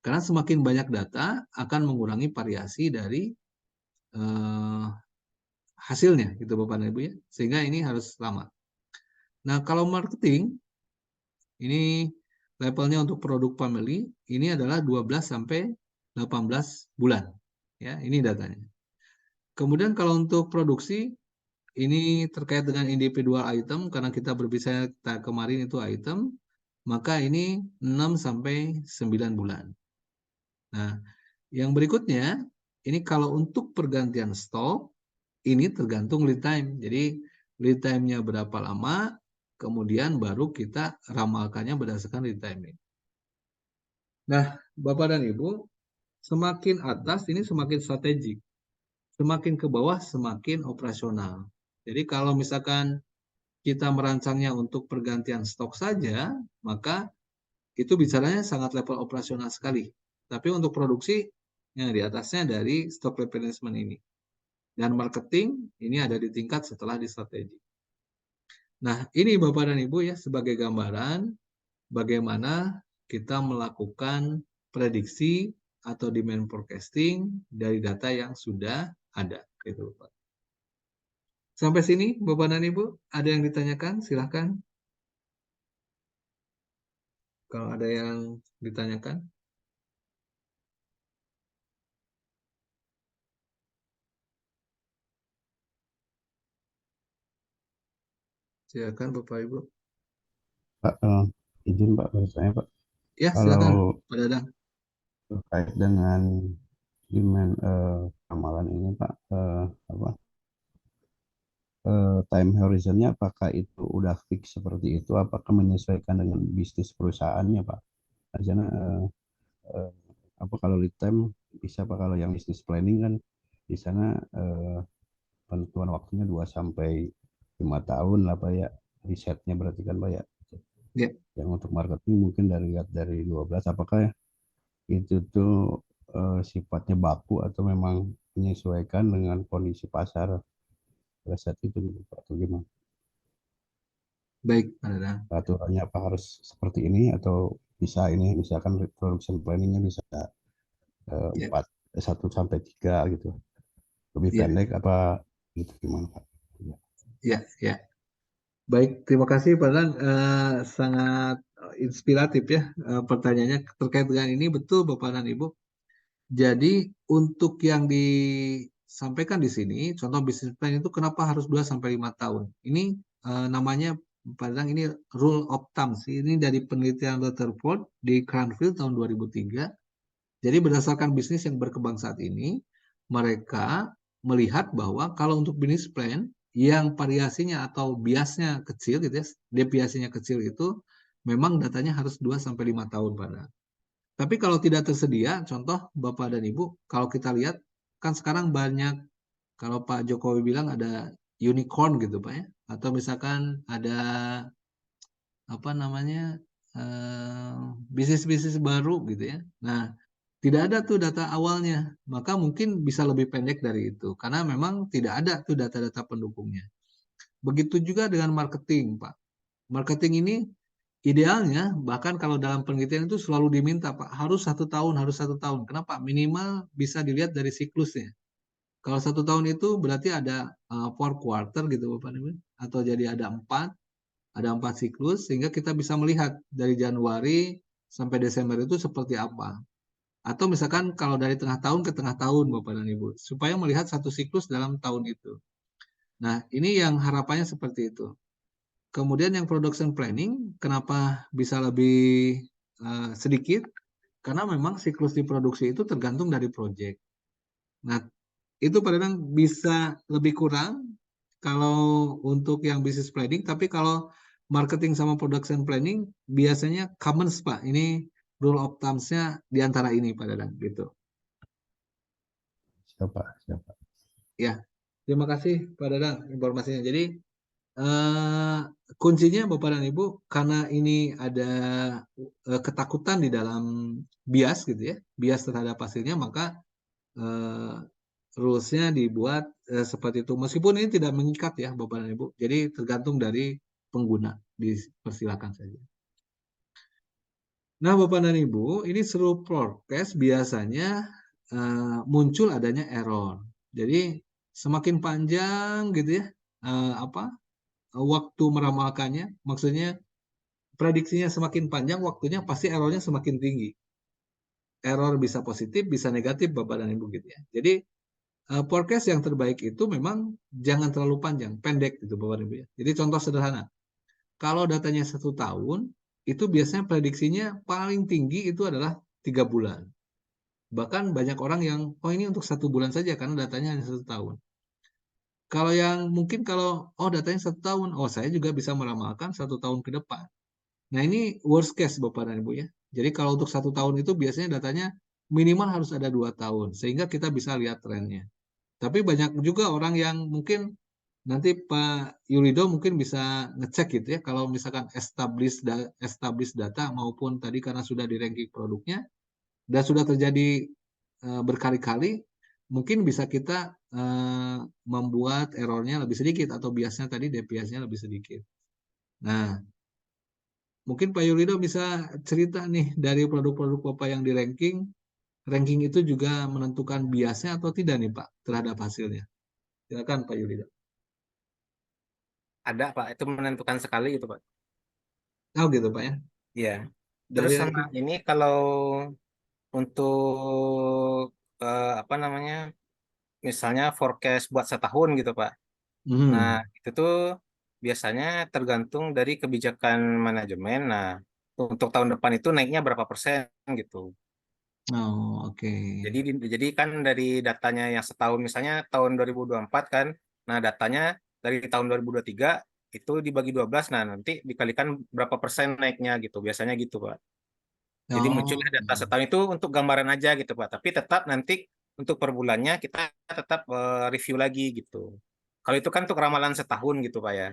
Karena semakin banyak data akan mengurangi variasi dari hasilnya gitu Bapak dan Ibu ya. Sehingga ini harus lama. Nah, kalau marketing ini levelnya untuk produk family ini adalah 12 sampai 18 bulan. Ya, ini datanya. Kemudian kalau untuk produksi ini terkait dengan individual item karena kita berbicara kemarin itu item, maka ini 6 sampai 9 bulan. Nah, yang berikutnya ini kalau untuk pergantian stok ini tergantung lead time. Jadi lead time-nya berapa lama, kemudian baru kita ramalkannya berdasarkan lead time ini. Nah, Bapak dan Ibu, semakin atas ini semakin strategik. Semakin ke bawah semakin operasional. Jadi kalau misalkan kita merancangnya untuk pergantian stok saja, maka itu bicaranya sangat level operasional sekali. Tapi untuk produksi, yang di atasnya dari stock replenishment ini. Dan marketing, ini ada di tingkat setelah di strategi. Nah, ini Bapak dan Ibu ya, sebagai gambaran bagaimana kita melakukan prediksi atau demand forecasting dari data yang sudah ada. Gitu, Bapak. Sampai sini, Bapak dan Ibu, ada yang ditanyakan? Silahkan. Kalau ada yang ditanyakan. Silakan Bapak Ibu. Pak, izin Pak bertanya Pak. Ya, silakan Kalau Pak Dadang. terkait dengan demand ramalan ini Pak, time horizonnya apakah itu udah fix seperti itu? Apakah menyesuaikan dengan bisnis perusahaannya Pak? Karena apa kalau lead time bisa Pak, kalau yang bisnis planning kan di sana penentuan waktunya 2 sampai 5 tahun lah Pak ya, risetnya berarti kan Pak ya. Ya. Yang untuk marketing mungkin dari 12, apakah itu tuh sifatnya baku atau memang menyesuaikan dengan kondisi pasar pada saat itu atau gimana? Baik, Pak Dadang. Aturannya apa harus seperti ini atau bisa ini misalkan production planningnya bisa 1 sampai 3 gitu, lebih pendek apa gitu gimana Pak? Ya. Baik, terima kasih Pak Dadang. Sangat inspiratif ya pertanyaannya terkait dengan ini. Betul Bapak dan Ibu. Jadi untuk yang disampaikan di sini, contoh bisnis plan itu kenapa harus 2 sampai 5 tahun? Ini namanya Pak Dadang, ini rule of thumb sih. Ini dari penelitian Rutherford di Cranfield tahun 2003. Jadi berdasarkan bisnis yang berkembang saat ini, mereka melihat bahwa kalau untuk bisnis plan yang variasinya atau biasnya kecil gitu ya, deviasinya kecil itu memang datanya harus 2 sampai 5 tahun pada. Tapi kalau tidak tersedia, contoh Bapak dan Ibu, kalau kita lihat kan sekarang banyak, kalau Pak Jokowi bilang ada unicorn gitu Pak ya, atau misalkan ada apa namanya bisnis-bisnis baru gitu ya. Nah, tidak ada tuh data awalnya, maka mungkin bisa lebih pendek dari itu karena memang tidak ada tuh data-data pendukungnya. Begitu juga dengan marketing, Pak. Marketing ini idealnya bahkan kalau dalam penelitian itu selalu diminta, Pak, harus 1 tahun, harus 1 tahun. Kenapa? Minimal bisa dilihat dari siklusnya. Kalau 1 tahun itu berarti ada 4 quarter gitu, Bapak Ibu, atau jadi ada 4 siklus sehingga kita bisa melihat dari Januari sampai Desember itu seperti apa. Atau misalkan kalau dari tengah tahun ke tengah tahun Bapak dan Ibu, supaya melihat satu siklus dalam tahun itu. Nah, ini yang harapannya seperti itu. Kemudian yang production planning, kenapa bisa lebih sedikit? Karena memang siklus di produksi itu tergantung dari project. Nah, itu kadang bisa lebih kurang kalau untuk yang business planning, tapi kalau marketing sama production planning biasanya common Pak. Ini rule of thumbs-nya di antara ini Pak Dadang gitu. Siapa? Ya, terima kasih Pak Dadang informasinya. Jadi kuncinya Bapak dan Ibu, karena ini ada ketakutan di dalam bias gitu ya, bias terhadap hasilnya, maka rules-nya dibuat seperti itu. Meskipun ini tidak mengikat ya Bapak dan Ibu, jadi tergantung dari pengguna, dipersilakan saja. Nah Bapak dan Ibu, ini seluruh forecast biasanya muncul adanya error. Jadi semakin panjang gitu ya, waktu meramalkannya, maksudnya prediksinya semakin panjang, waktunya pasti errornya semakin tinggi. Error bisa positif, bisa negatif Bapak dan Ibu gitu ya. Jadi forecast yang terbaik itu memang jangan terlalu panjang, pendek gitu Bapak dan Ibu ya. Jadi contoh sederhana, kalau datanya 1 tahun, itu biasanya prediksinya paling tinggi itu adalah 3 bulan. Bahkan banyak orang yang, oh ini untuk 1 bulan saja karena datanya hanya 1 tahun. Kalau yang mungkin kalau, oh datanya 1 tahun, oh saya juga bisa meramalkan 1 tahun ke depan. Nah ini worst case Bapak dan Ibu ya. Jadi kalau untuk 1 tahun itu biasanya datanya minimal harus ada 2 tahun. Sehingga kita bisa lihat trennya. Tapi banyak juga orang yang mungkin nanti Pak Yulido mungkin bisa ngecek gitu ya. Kalau misalkan establish data maupun tadi karena sudah di ranking produknya. Dan sudah terjadi berkali-kali. Mungkin bisa kita membuat errornya lebih sedikit. Atau biasanya tadi deviasinya lebih sedikit. Nah, mungkin Pak Yulido bisa cerita nih dari produk-produk Bapak yang di ranking. Ranking itu juga menentukan biasnya atau tidak nih Pak terhadap hasilnya. Silakan Pak Yulido. Ada Pak, itu menentukan sekali gitu Pak. Oh gitu Pak ya. Iya. Terus Dari sama ranking. ini kalau untuk apa namanya, misalnya forecast buat setahun gitu Pak. Nah, itu tuh biasanya tergantung dari kebijakan manajemen. Nah, untuk tahun depan itu naiknya berapa persen gitu. Oh oke. Jadi kan dari datanya yang setahun, misalnya tahun 2024 kan, nah datanya dari tahun 2023 itu dibagi 12, nah nanti dikalikan berapa persen naiknya gitu, biasanya gitu Pak. Jadi Oh munculnya data setahun itu untuk gambaran aja gitu Pak, tapi tetap nanti untuk per bulannya kita tetap review lagi gitu. Kalau itu kan untuk ramalan setahun gitu Pak ya.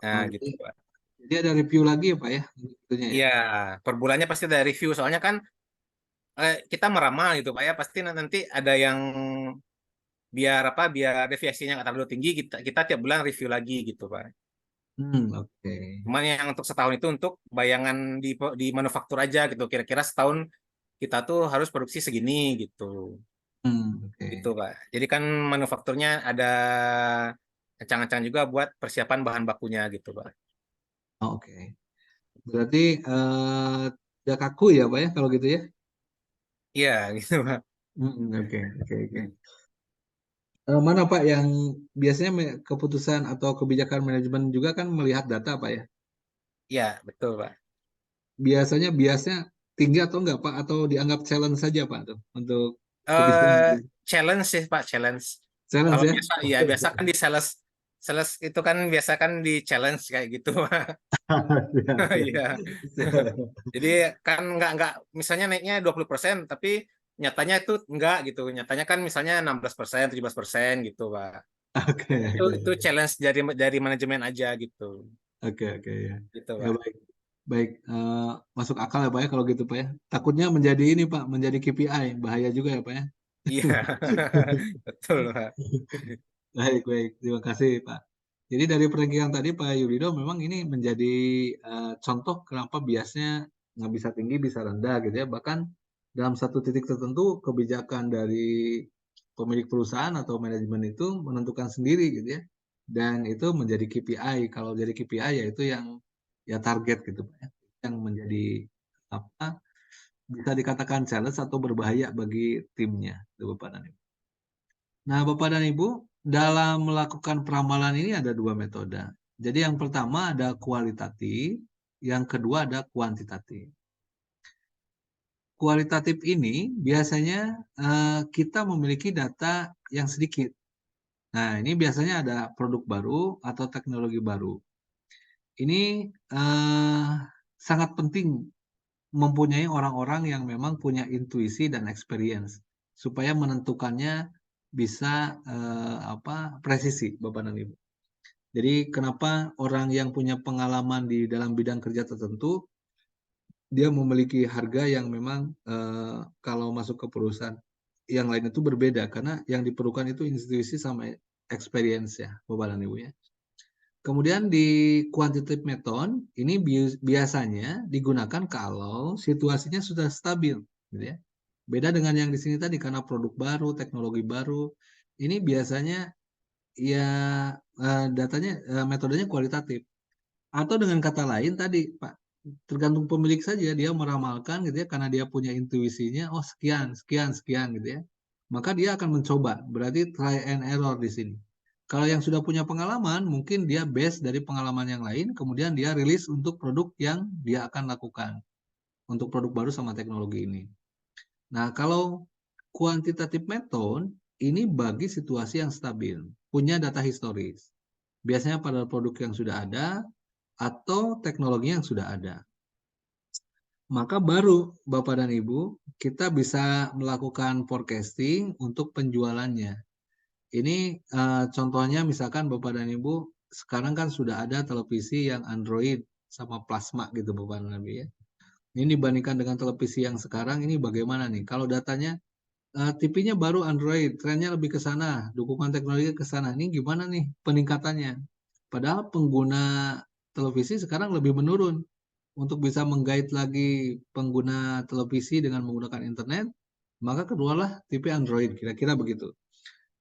Nah oh, gitu Pak. jadi ada review lagi ya Pak ya? Tentunya ya. Iya, per bulannya pasti ada review, soalnya kan kita meramal gitu Pak ya, pasti nanti ada yang biar apa, biar deviasinya nggak terlalu tinggi, kita tiap bulan review lagi gitu Pak. Oke. Cuman yang untuk setahun itu untuk bayangan di manufaktur aja gitu, kira-kira setahun kita tuh harus produksi segini gitu. Oke. Gitu Pak. Jadi kan manufakturnya ada ancang-ancang juga buat persiapan bahan bakunya gitu Pak. Oke. Berarti tidak kaku ya Pak ya kalau gitu ya? Iya gitu Pak. Oke, oke, oke. Mana Pak yang biasanya keputusan atau kebijakan manajemen juga kan melihat data Pak ya? Iya betul Pak. Biasanya tinggi atau enggak Pak? Atau dianggap challenge saja Pak tuh untuk kebijakan eh Challenge sih Pak, challenge. challenge Kalau ya? biasa, ya biasa kan di sales, sales itu kan biasa kan di challenge kayak gitu. Siap, Iya. siap. Jadi kan nggak misalnya naiknya 20%, tapi nyatanya itu enggak gitu. Nyatanya kan misalnya 16%, 17% gitu, Pak. Oke, Itu challenge dari manajemen aja gitu. oke, oke ya. Gitu, Ya Pak. baik, baik. Masuk akal ya Pak ya kalau gitu Pak ya. Takutnya menjadi ini Pak, menjadi KPI, bahaya juga ya Pak ya. Iya. Betul, Pak. Baik, baik. Terima kasih Pak. Jadi dari perankingan tadi Pak Yulido memang ini menjadi contoh kenapa biasnya nggak bisa tinggi, bisa rendah gitu ya. Bahkan dalam satu titik tertentu kebijakan dari pemilik perusahaan atau manajemen itu menentukan sendiri gitu ya. Dan itu menjadi KPI. Kalau jadi KPI ya itu yang ya target gitu Pak ya. yang menjadi apa bisa dikatakan challenge atau berbahaya bagi timnya, Bapak dan Ibu. Nah, Bapak dan Ibu, dalam melakukan peramalan ini ada dua metode. Jadi yang pertama ada kualitatif, yang kedua ada kuantitatif. Kualitatif ini biasanya kita memiliki data yang sedikit. Nah, ini biasanya ada produk baru atau teknologi baru. Ini sangat penting mempunyai orang-orang yang memang punya intuisi dan experience supaya menentukannya bisa presisi, Bapak dan Ibu. Jadi kenapa orang yang punya pengalaman di dalam bidang kerja tertentu dia memiliki harga yang memang kalau masuk ke perusahaan yang lain itu berbeda karena yang diperlukan itu institusi sama experience ya, Bapak dan Ibu ya. Kemudian di quantitative method ini biasanya digunakan kalau situasinya sudah stabil, gitu ya. Beda dengan yang di sini tadi karena produk baru, teknologi baru. Ini biasanya ya metodenya kualitatif. Atau dengan kata lain tadi, Pak, tergantung pemilik saja dia meramalkan gitu ya karena dia punya intuisinya, oh sekian, sekian, sekian gitu ya. Maka dia akan mencoba, berarti try and error di sini. Kalau yang sudah punya pengalaman, mungkin dia base dari pengalaman yang lain, kemudian dia rilis untuk produk yang dia akan lakukan. Untuk produk baru sama teknologi ini. Nah, kalau quantitative method, ini bagi situasi yang stabil. Punya data historis. Biasanya pada produk yang sudah ada, atau teknologi yang sudah ada. Maka baru Bapak dan Ibu, kita bisa melakukan forecasting untuk penjualannya. Ini contohnya misalkan Bapak dan Ibu, sekarang kan sudah ada televisi yang Android sama plasma gitu Bapak dan Ibu ya. Ini dibandingkan dengan televisi yang sekarang, ini bagaimana nih? Kalau datanya, TV-nya baru Android, trennya lebih ke sana, dukungan teknologi ke sana. Ini gimana nih peningkatannya? Padahal pengguna televisi sekarang lebih menurun. Untuk bisa menggait lagi pengguna televisi dengan menggunakan internet, maka keluarlah TV Android, kira-kira begitu.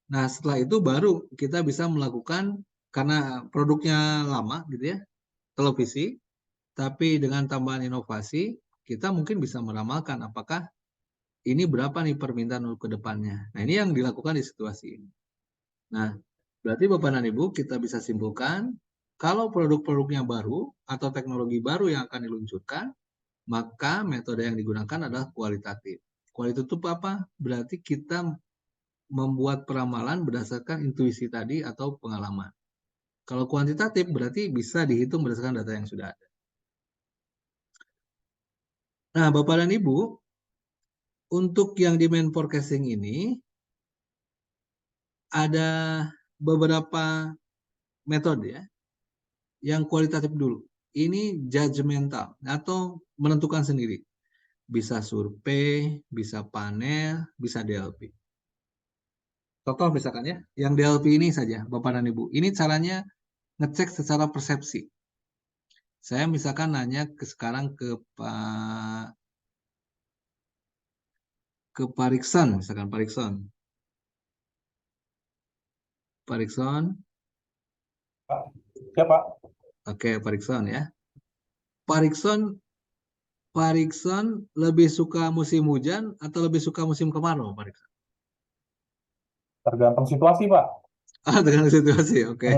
Nah, setelah itu baru kita bisa melakukan, karena produknya lama gitu ya, televisi, tapi dengan tambahan inovasi, kita mungkin bisa meramalkan apakah ini berapa nih permintaan untuk ke depannya. Nah, ini yang dilakukan di situasi ini. Nah, berarti Bapak dan Ibu kita bisa simpulkan, kalau produk-produknya baru atau teknologi baru yang akan diluncurkan, maka metode yang digunakan adalah kualitatif. Kualitatif itu apa? Berarti kita membuat peramalan berdasarkan intuisi tadi atau pengalaman. Kalau kuantitatif berarti bisa dihitung berdasarkan data yang sudah ada. Nah, Bapak dan Ibu, untuk yang demand forecasting ini ada beberapa metode ya. Yang kualitatif dulu. Ini judgmental atau menentukan sendiri. Bisa survei, bisa panel, bisa DLP. Contoh misalkan ya, yang DLP ini saja, Bapak dan Ibu. Ini caranya ngecek secara persepsi. Saya misalkan nanya sekarang ke Pak Rikson, misalkan Pak Rikson. Pak Rikson. Ya, Pak. Oke, Pak Rikson ya. Pak Rikson lebih suka musim hujan atau lebih suka musim kemarau, Pak Rikson? Tergantung situasi, Pak. Tergantung situasi, oke.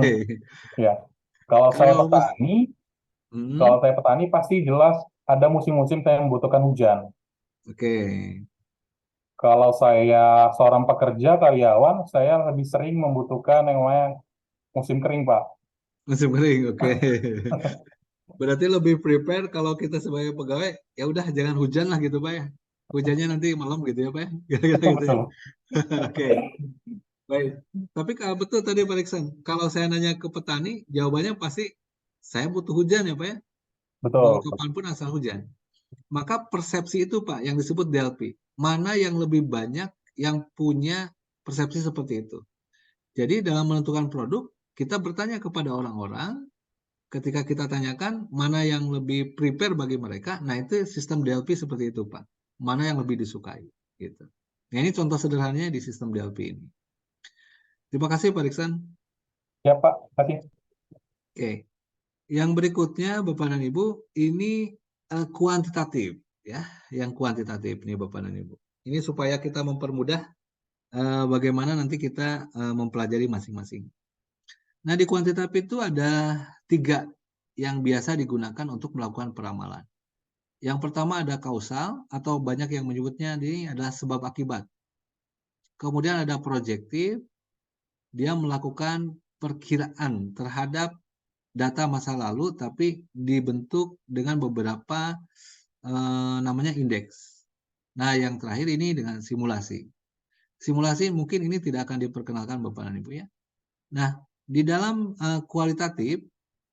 Ya. Kalau saya petani, pasti jelas ada musim-musim saya membutuhkan hujan. Oke. Kalau saya seorang pekerja karyawan, saya lebih sering membutuhkan yang namanya musim kering, Pak. Musim kering, oke. Berarti lebih prepare kalau kita sebagai pegawai, ya udah jangan hujan lah gitu Pak ya. Hujannya nanti malam gitu ya Pak ya. Kira-kira gitu ya. Oke. Baik. Tapi kalau betul tadi Pak Rikson, kalau saya nanya ke petani, jawabannya pasti saya butuh hujan ya Pak ya. Mau Betul. kapanpun asal hujan. Maka persepsi itu Pak yang disebut DLP. Mana yang lebih banyak yang punya persepsi seperti itu. Jadi dalam menentukan produk, kita bertanya kepada orang-orang, ketika kita tanyakan mana yang lebih prepare bagi mereka, nah itu sistem DLP seperti itu Pak. Mana yang lebih disukai gitu. Nah ini contoh sederhananya di sistem DLP ini. Terima kasih Pak Riksan. Ya Pak, terima kasih. Oke. Yang berikutnya Bapak dan Ibu, ini kuantitatif ya, yang kuantitatif nih Bapak dan Ibu. Ini supaya kita mempermudah bagaimana nanti kita mempelajari masing-masing. Nah, di kuantitatif itu ada 3 yang biasa digunakan untuk melakukan peramalan. Yang pertama ada kausal atau banyak yang menyebutnya ini adalah sebab akibat. Kemudian ada projektif, dia melakukan perkiraan terhadap data masa lalu tapi dibentuk dengan beberapa namanya indeks. Nah, yang terakhir ini dengan simulasi. Simulasi mungkin ini tidak akan diperkenalkan Bapak dan Ibu ya. Nah, di dalam kualitatif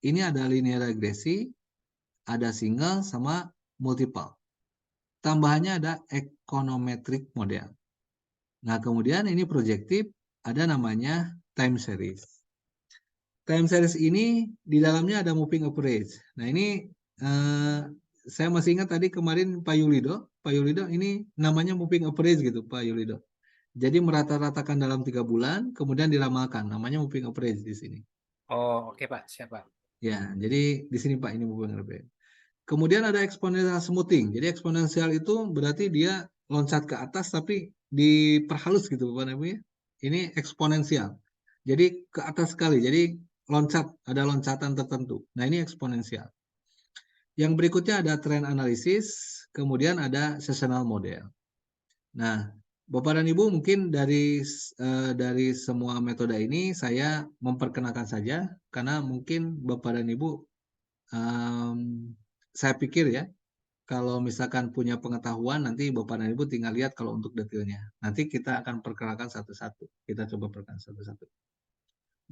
ini ada linear regresi, ada single sama multiple. Tambahannya ada econometric model. Nah, kemudian ini projektif, ada namanya time series. Time series ini di dalamnya ada moving average. Nah, ini saya masih ingat tadi kemarin Pak Yulido ini namanya moving average gitu Pak Yulido. Jadi merata-ratakan dalam 3 bulan, kemudian diramalkan, namanya moving average di sini. Oh, oke Pak, siapa? Ya, jadi di sini Pak ini moving average. Kemudian ada exponential smoothing. Jadi eksponensial itu berarti dia loncat ke atas tapi diperhalus gitu Bapak Ibu ya. Ini eksponensial. Jadi ke atas sekali. Jadi loncat, ada loncatan tertentu. Nah, ini eksponensial. Yang berikutnya ada trend analysis, kemudian ada seasonal model. Nah, Bapak dan Ibu mungkin dari semua metode ini saya memperkenalkan saja karena mungkin Bapak dan Ibu saya pikir ya, kalau misalkan punya pengetahuan, nanti Bapak dan Ibu tinggal lihat kalau untuk detailnya. Nanti kita akan perkenalkan satu-satu. Kita coba perkenalkan satu-satu.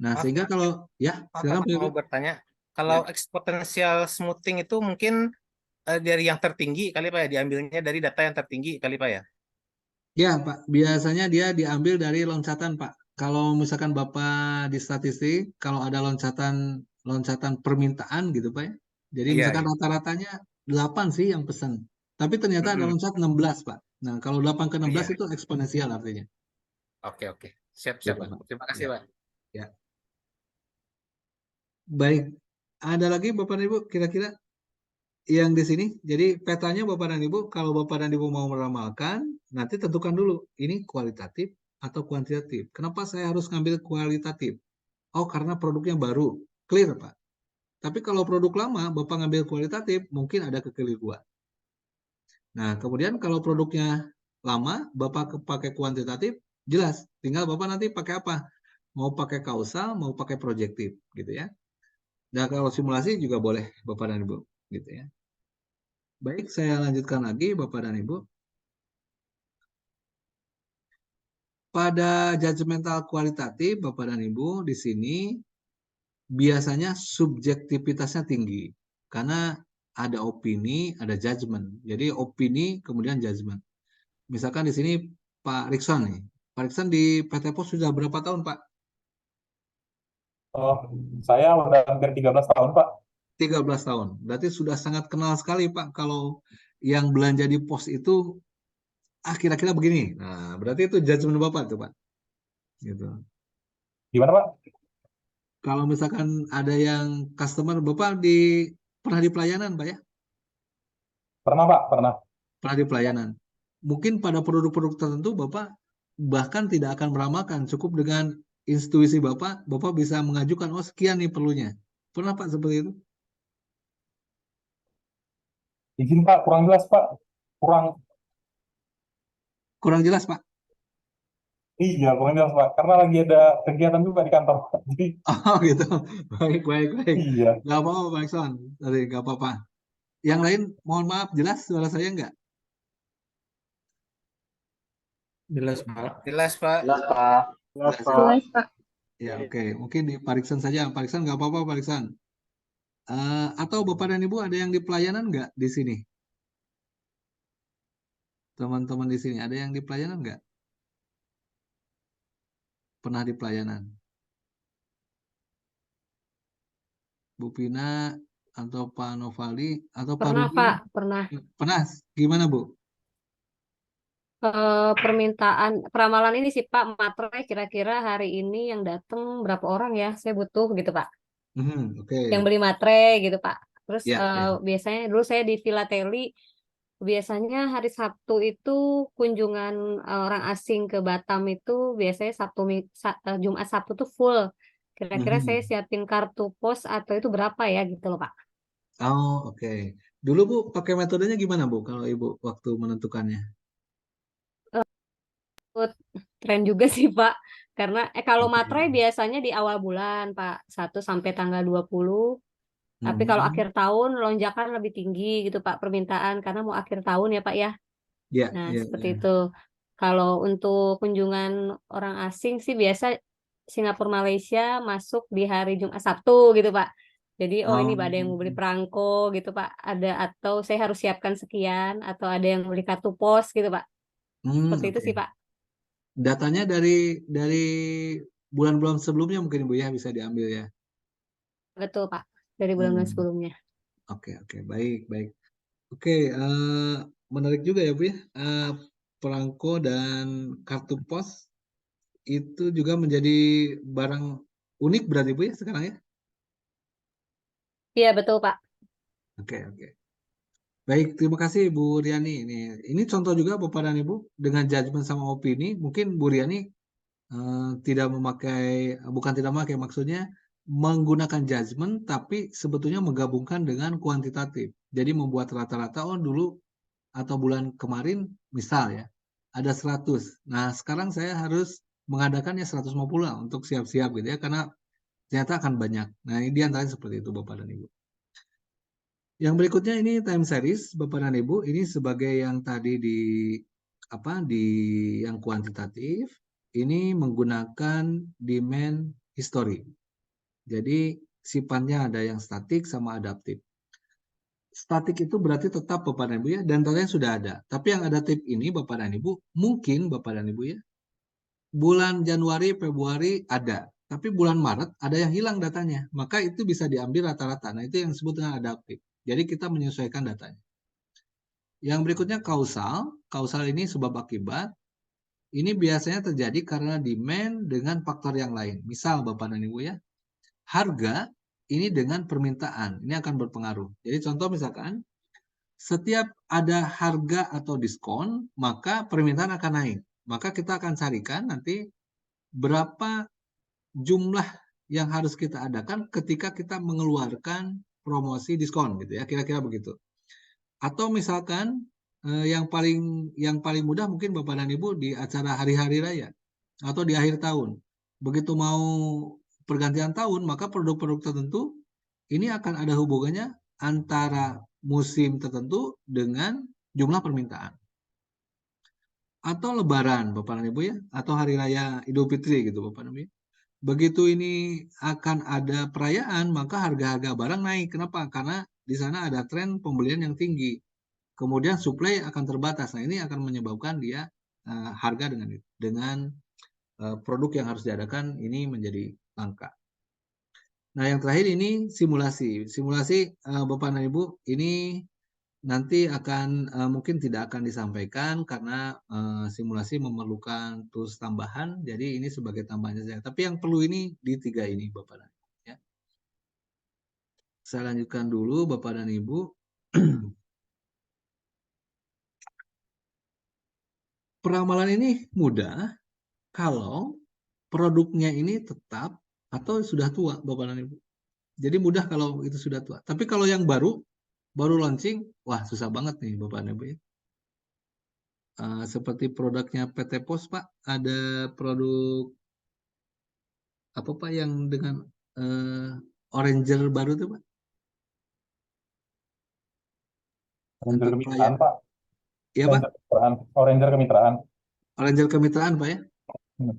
Nah, Maaf, sehingga kalau, ya, silakan Pak Ibu. mau bertanya, kalau eksponensial smoothing itu mungkin dari yang tertinggi kali Pak ya, diambilnya dari data yang tertinggi kali Pak ya? Ya, Pak. Biasanya dia diambil dari loncatan, Pak. Kalau misalkan Bapak di statistik, kalau ada loncatan permintaan gitu, Pak ya. Jadi Iya, misalkan iya. rata-ratanya 8 sih yang pesan. Tapi ternyata ada loncat 16, Pak. Nah, kalau 8 ke 16 Iya. itu eksponensial artinya. Oke. Siap, Gitu, Pak. Pak. Terima kasih, Ya. Pak. Ya. Baik. Ada lagi Bapak dan Ibu kira-kira yang di sini? Jadi petanya Bapak dan Ibu, kalau Bapak dan Ibu mau meramalkan, nanti tentukan dulu ini kualitatif atau kuantitatif. Kenapa saya harus ngambil kualitatif? Oh, karena produknya baru. Clear, Pak. Tapi kalau produk lama, Bapak ngambil kualitatif, mungkin ada kekeliruan. Nah, kemudian kalau produknya lama, Bapak pakai kuantitatif, jelas. Tinggal Bapak nanti pakai apa? Mau pakai kausal, mau pakai projektif, gitu ya. Dan kalau simulasi juga boleh, Bapak dan Ibu, gitu ya. Baik, saya lanjutkan lagi, Bapak dan Ibu. Pada judgmental kualitatif, Bapak dan Ibu, di sini biasanya subjektivitasnya tinggi. Karena ada opini, ada judgment. Jadi opini, kemudian judgment. Misalkan di sini Pak Rikson nih. Pak Rikson di PT Pos sudah berapa tahun, Pak? Oh, saya udah hampir 13 tahun, Pak. 13 tahun. Berarti sudah sangat kenal sekali, Pak. Kalau yang belanja di pos itu, kira-kira begini. Nah, berarti itu judgment Bapak tuh, Pak. Gitu. Gimana, Pak? Kalau misalkan ada yang customer, Bapak pernah di pelayanan, Pak ya? Pernah, Pak, pernah. Pernah di pelayanan. Mungkin pada produk-produk tertentu Bapak bahkan tidak akan meramalkan, cukup dengan intuisi Bapak bisa mengajukan, oh sekian nih perlunya. Pernah Pak seperti itu? Izin, Pak, kurang jelas, Pak. Kurang jelas, Pak. Iya, kurang jelas, Pak. Karena lagi ada kegiatan juga di kantor, Pak. Jadi, Oh gitu. Baik. iya. Gak apa-apa Pak Iksan. Tadi gak apa-apa. Yang lain mohon maaf, jelas suara saya enggak? Jelas, Pak. Jelas, Pak. Jelas, Pak. Jelas, Jelas, Pak. Ya, oke. Mungkin di Pak Iksan saja. Pak Iksan nggak apa-apa, Pak Iksan. Atau Bapak dan Ibu ada yang di pelayanan nggak di sini? Teman-teman di sini ada yang di pelayanan nggak? Pernah di pelayanan? Bu Pina atau Pak Novali atau Pak Pernah, Rudy? Pak, pernah. Pernah. Gimana, Bu? Permintaan peramalan ini sih Pak, materai kira-kira hari ini yang datang berapa orang ya? Saya butuh gitu Pak. Oke. Yang beli materai gitu Pak. Terus Ya, ya. biasanya dulu saya di Filateli, biasanya hari Sabtu itu kunjungan orang asing ke Batam itu biasanya Jumat Sabtu tuh full. Kira-kira saya Mhm. siapin kartu pos atau itu berapa ya gitu loh Pak. Oh, oke. Dulu Bu pakai metodenya gimana Bu kalau Ibu waktu menentukannya? Ikut tren juga sih Pak. Karena kalau materai Oke. biasanya di awal bulan Pak, 1 sampai tanggal 20. Tapi kalau Mhm. akhir tahun lonjakan lebih tinggi gitu Pak permintaan karena mau akhir tahun ya Pak ya. Ya, Nah, ya, seperti ya. itu. Kalau untuk kunjungan orang asing sih biasa Singapura Malaysia masuk di hari Jumat Sabtu gitu Pak. Jadi oh ini Oh, ada yang mau beli perangko gitu Pak. Ada atau saya harus siapkan sekian atau ada yang beli kartu pos gitu Pak. Seperti itu oke. sih Pak. Datanya dari bulan-bulan sebelumnya mungkin Bu ya bisa diambil ya. Betul Pak. Dari bulan-bulan Hmm. sebelumnya. Oke, oke, baik, baik. Oke, menarik juga ya Bu ya. Perangko dan kartu pos itu juga menjadi barang unik berarti Bu ya sekarang ya. Iya betul Pak. Oke, oke. Baik, terima kasih Bu Riani. Ini contoh juga Bapak dan Ibu dengan judgement sama opini. Mungkin Bu Riani tidak memakai, bukan tidak memakai, maksudnya menggunakan judgement, tapi sebetulnya menggabungkan dengan kuantitatif. Jadi membuat rata-rata, oh dulu atau bulan kemarin, misal ya, ada 100. Nah, sekarang saya harus mengadakannya 150 lah untuk siap-siap gitu ya, karena ternyata akan banyak. Nah, ini diantaranya seperti itu Bapak dan Ibu. Yang berikutnya ini time series, Bapak dan Ibu, ini sebagai yang tadi di yang kuantitatif, ini menggunakan demand history. Jadi sifatnya ada yang statik sama adaptif. Statik itu berarti tetap Bapak dan Ibu ya, dan datanya sudah ada. Tapi yang adaptif ini Bapak dan Ibu, mungkin Bapak dan Ibu ya, bulan Januari, Februari ada. Tapi bulan Maret ada yang hilang datanya. Maka itu bisa diambil rata-rata. Nah itu yang disebut dengan adaptif. Jadi kita menyesuaikan datanya. Yang berikutnya kausal. Kausal ini sebab akibat. Ini biasanya terjadi karena demand dengan faktor yang lain. Misal Bapak dan Ibu ya, harga ini dengan permintaan. Ini akan berpengaruh. Jadi contoh misalkan, setiap ada harga atau diskon, maka permintaan akan naik. Maka kita akan carikan nanti berapa jumlah yang harus kita adakan ketika kita mengeluarkan promosi diskon gitu ya, kira-kira begitu. Atau misalkan yang paling mudah mungkin Bapak dan Ibu di acara hari-hari raya atau di akhir tahun. Begitu mau pergantian tahun, maka produk-produk tertentu ini akan ada hubungannya antara musim tertentu dengan jumlah permintaan. Atau lebaran Bapak dan Ibu ya, atau hari raya Idul Fitri gitu Bapak dan Ibu ya. Begitu ini akan ada perayaan, maka harga-harga barang naik. Kenapa? Karena di sana ada tren pembelian yang tinggi. Kemudian suplai akan terbatas. Nah, ini akan menyebabkan dia harga dengan produk yang harus diadakan ini menjadi langka. Nah, yang terakhir ini simulasi. Simulasi Bapak dan Ibu ini nanti akan mungkin tidak akan disampaikan karena simulasi memerlukan tools tambahan. Jadi ini sebagai tambahan saja. Tapi yang perlu ini di 3 ini Bapak dan Ibu. Ya. Saya lanjutkan dulu Bapak dan Ibu. Peramalan ini mudah kalau produknya ini tetap atau sudah tua Bapak dan Ibu. Jadi mudah kalau itu sudah tua. Tapi kalau yang baru launching, wah susah banget nih Bapak dan Ibu ya. Seperti produknya PT Pos Pak, ada produk apa Pak yang dengan Oranger baru tuh Pak? Oranger Untuk kemitraan, pelayan. Pak. Iya Pak? Oranger kemitraan. Oranger kemitraan Pak ya? Hmm.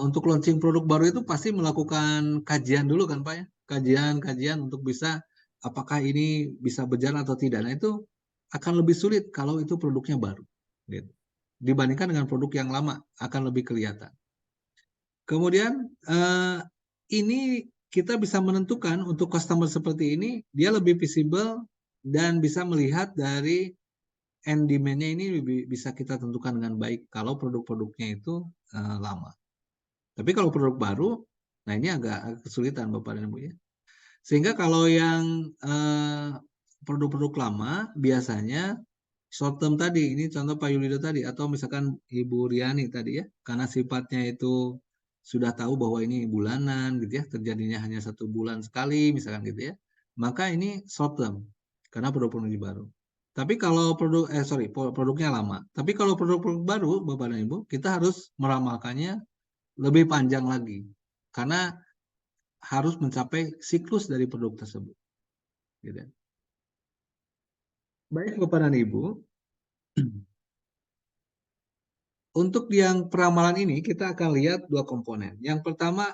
Untuk launching produk baru itu pasti melakukan kajian dulu kan Pak ya? Kajian untuk bisa apakah ini bisa berjalan atau tidak. Nah itu akan lebih sulit kalau itu produknya baru. Gitu. Dibandingkan dengan produk yang lama akan lebih kelihatan. Kemudian ini kita bisa menentukan untuk customer seperti ini dia lebih visible dan bisa melihat dari end demand-nya ini bisa kita tentukan dengan baik kalau produk-produknya itu lama. Tapi kalau produk baru, nah ini agak kesulitan Bapak dan Ibu ya. Sehingga kalau yang produk-produk lama biasanya short term tadi, ini contoh Pak Yulido tadi, atau misalkan Ibu Riani tadi ya, karena sifatnya itu sudah tahu bahwa ini bulanan gitu ya, terjadinya hanya 1 bulan sekali misalkan gitu ya, maka ini short term karena produk-produk baru. Tapi kalau produknya lama. Tapi kalau produk-produk baru, Bapak dan Ibu, kita harus meramalkannya lebih panjang lagi karena harus mencapai siklus dari produk tersebut. Gitu. Baik Bapak dan Ibu, untuk yang peramalan ini kita akan lihat 2 komponen. Yang pertama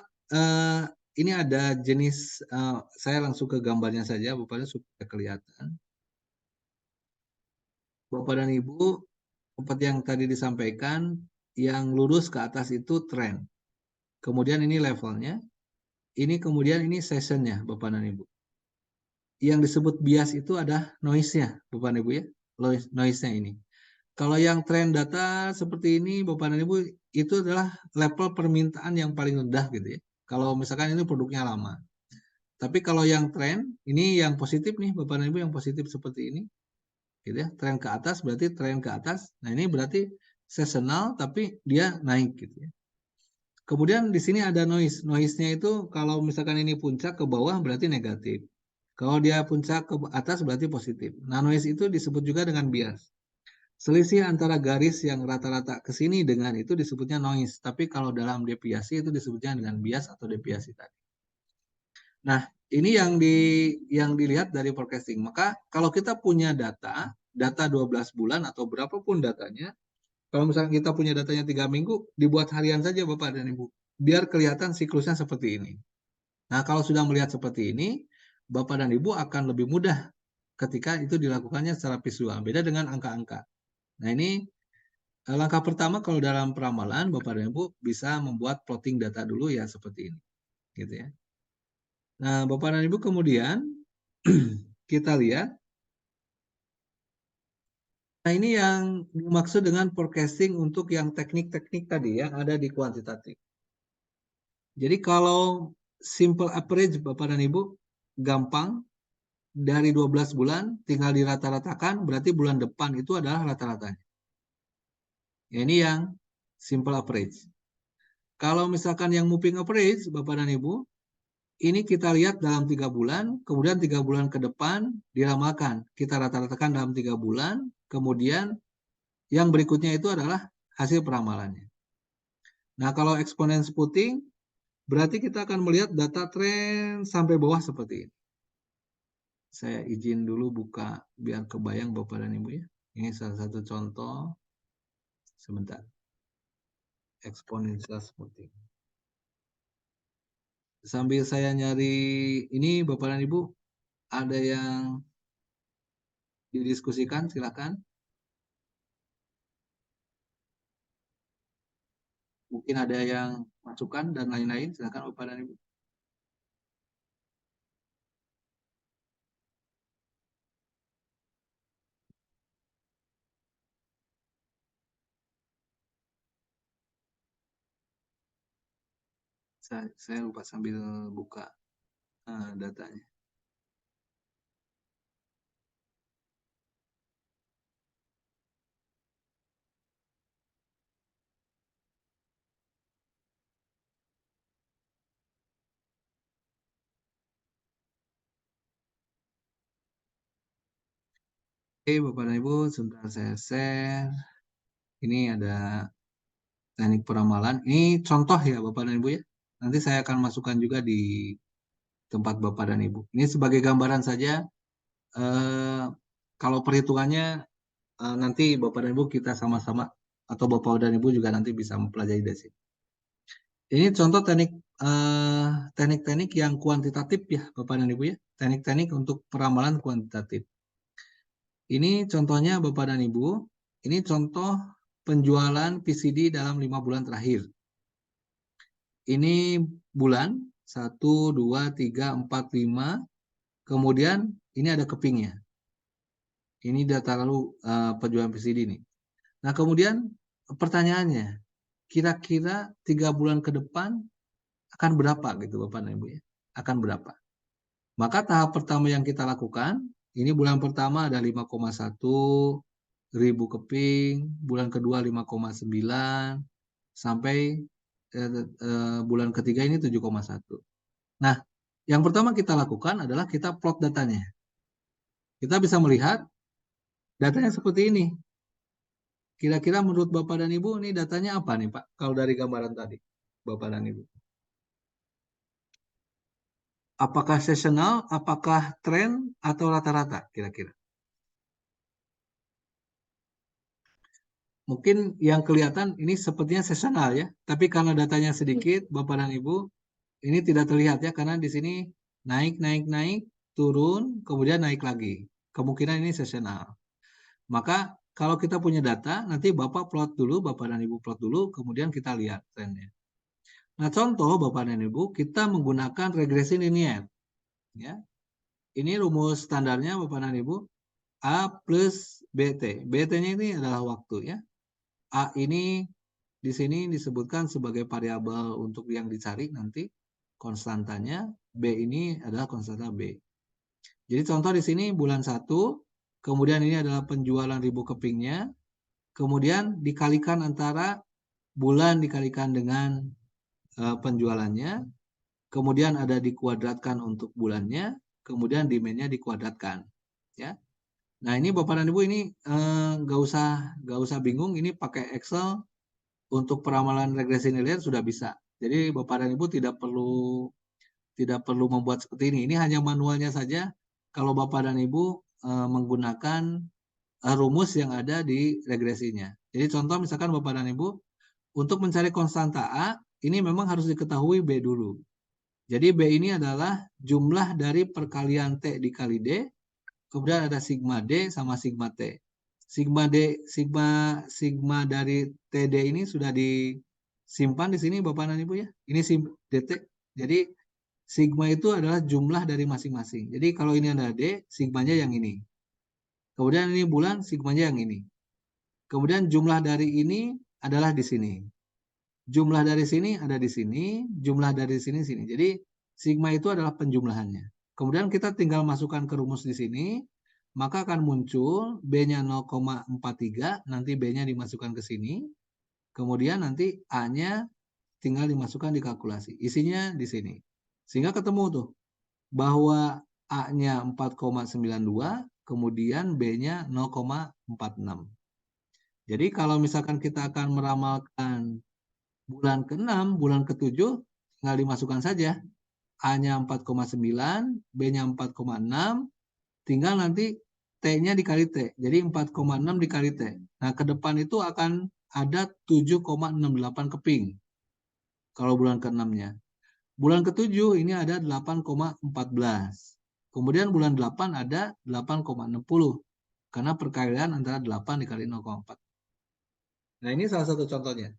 ini ada jenis, saya langsung ke gambarnya saja Bapak supaya kelihatan. Bapak dan Ibu, seperti yang tadi disampaikan, yang lurus ke atas itu tren. Kemudian ini levelnya, ini kemudian ini sessionnya Bapak dan Ibu. Yang disebut bias itu ada noise-nya Bapak dan Ibu ya, noise-nya ini. Kalau yang trend data seperti ini Bapak dan Ibu, itu adalah level permintaan yang paling rendah gitu ya. Kalau misalkan ini produknya lama. Tapi kalau yang tren, ini yang positif nih Bapak dan Ibu, yang positif seperti ini. Gitu ya, tren ke atas berarti tren ke atas. Nah, ini berarti seasonal tapi dia naik gitu ya. Kemudian di sini ada noise. Noise-nya itu kalau misalkan ini puncak ke bawah berarti negatif. Kalau dia puncak ke atas berarti positif. Nah, noise itu disebut juga dengan bias. Selisih antara garis yang rata-rata ke sini dengan itu disebutnya noise. Tapi kalau dalam deviasi itu disebutnya dengan bias atau deviasi tadi. Nah, ini yang dilihat dari forecasting. Maka kalau kita punya data 12 bulan atau berapapun datanya, kalau misalnya kita punya datanya 3 minggu, dibuat harian saja Bapak dan Ibu. Biar kelihatan siklusnya seperti ini. Nah, kalau sudah melihat seperti ini, Bapak dan Ibu akan lebih mudah ketika itu dilakukannya secara visual. Beda dengan angka-angka. Nah, ini langkah pertama kalau dalam peramalan, Bapak dan Ibu bisa membuat plotting data dulu ya seperti ini. Gitu ya. Nah, Bapak dan Ibu kemudian kita lihat. Nah, ini yang dimaksud dengan forecasting untuk yang teknik-teknik tadi yang ada di kuantitatif. Jadi kalau simple average Bapak dan Ibu gampang, dari 12 bulan tinggal dirata-ratakan, berarti bulan depan itu adalah rata-ratanya. Ya, ini yang simple average. Kalau misalkan yang moving average Bapak dan Ibu, ini kita lihat dalam 3 bulan, kemudian 3 bulan ke depan diramalkan. Kita rata-ratakan dalam 3 bulan, kemudian yang berikutnya itu adalah hasil peramalannya. Nah, kalau exponent splitting, berarti kita akan melihat data tren sampai bawah seperti ini. Saya izin dulu buka biar kebayang Bapak dan Ibu ya. Ini salah satu contoh. Sebentar. Exponential splitting. Sambil saya nyari ini Bapak dan Ibu, ada yang didiskusikan, silakan. Mungkin ada yang masukan dan lain-lain, silakan Bapak dan Ibu. Saya lupa sambil buka datanya. Oke, Bapak dan Ibu, sebentar saya share. Ini ada teknik peramalan. Ini contoh ya Bapak dan Ibu ya. Nanti saya akan masukkan juga di tempat Bapak dan Ibu. Ini sebagai gambaran saja. Kalau perhitungannya nanti Bapak dan Ibu kita sama-sama atau Bapak dan Ibu juga nanti bisa mempelajari dari sini. Ini contoh teknik-teknik yang kuantitatif ya Bapak dan Ibu ya. Teknik-teknik untuk peramalan kuantitatif. Ini contohnya Bapak dan Ibu. Ini contoh penjualan PCD dalam 5 bulan terakhir. Ini bulan 1, 2, 3, 4, 5. Kemudian ini ada kepingnya. Ini data lalu penjualan PCD ini. Nah kemudian pertanyaannya, kira-kira 3 bulan ke depan akan berapa gitu Bapak dan Ibu ya? Akan berapa? Maka tahap pertama yang kita lakukan, ini bulan pertama ada 5,1 ribu keping, bulan kedua 5,9, sampai bulan ketiga ini 7,1. Nah, yang pertama kita lakukan adalah kita plot datanya. Kita bisa melihat datanya seperti ini. Kira-kira menurut Bapak dan Ibu, ini datanya apa nih Pak? Kalau dari gambaran tadi, Bapak dan Ibu. Apakah seasonal, apakah tren, atau rata-rata kira-kira? Mungkin yang kelihatan ini sepertinya seasonal ya, tapi karena datanya sedikit, Bapak dan Ibu, ini tidak terlihat ya, karena di sini naik, turun, kemudian naik lagi. Kemungkinan ini seasonal. Maka kalau kita punya data, nanti Bapak plot dulu, Bapak dan Ibu plot dulu, kemudian kita lihat trennya. Nah, contoh Bapak dan Ibu, kita menggunakan regresi linier. Ya. Ini rumus standarnya Bapak dan Ibu, A plus BT. BT-nya ini adalah waktu ya. A ini di sini disebutkan sebagai variabel untuk yang dicari nanti konstantanya, B ini adalah konstanta B. Jadi contoh di sini bulan 1, kemudian ini adalah penjualan ribu kepingnya, kemudian dikalikan antara bulan dikalikan dengan penjualannya, kemudian ada dikuadratkan untuk bulannya, kemudian demand-nya dikuadratkan. Ya. Nah ini Bapak dan Ibu ini nggak usah bingung, ini pakai Excel untuk peramalan regresi nilai sudah bisa. Jadi Bapak dan Ibu tidak perlu membuat seperti ini. Ini hanya manualnya saja. Kalau Bapak dan Ibu menggunakan rumus yang ada di regresinya. Jadi contoh misalkan Bapak dan Ibu untuk mencari konstanta A, ini memang harus diketahui B dulu. Jadi B ini adalah jumlah dari perkalian T dikali D, kemudian ada sigma D sama sigma T. Sigma dari TD ini sudah disimpan di sini Bapak dan Ibu ya. Ini DT. Jadi sigma itu adalah jumlah dari masing-masing. Jadi kalau ini ada D, sigmanya yang ini. Kemudian ini bulan, sigmanya yang ini. Kemudian jumlah dari ini adalah di sini. Jumlah dari sini ada di sini, jumlah dari sini sini. Jadi sigma itu adalah penjumlahannya. Kemudian kita tinggal masukkan ke rumus di sini, maka akan muncul B-nya 0,43, nanti B-nya dimasukkan ke sini. Kemudian nanti A-nya tinggal dimasukkan di kalkulasi. Isinya di sini. Sehingga ketemu tuh bahwa A-nya 4,92, kemudian B-nya 0,46. Jadi kalau misalkan kita akan meramalkan bulan ke-6, bulan ke-7, tinggal dimasukkan saja. A-nya 4,9, B-nya 4,6, tinggal nanti T-nya dikali T. Jadi 4,6 dikali T. Nah, ke depan itu akan ada 7,68 keping. Kalau bulan ke-6-nya. Bulan ke-7 ini ada 8,14. Kemudian bulan 8 ada 8,60. Karena perkalian antara 8 dikali 0,4. Nah, ini salah satu contohnya.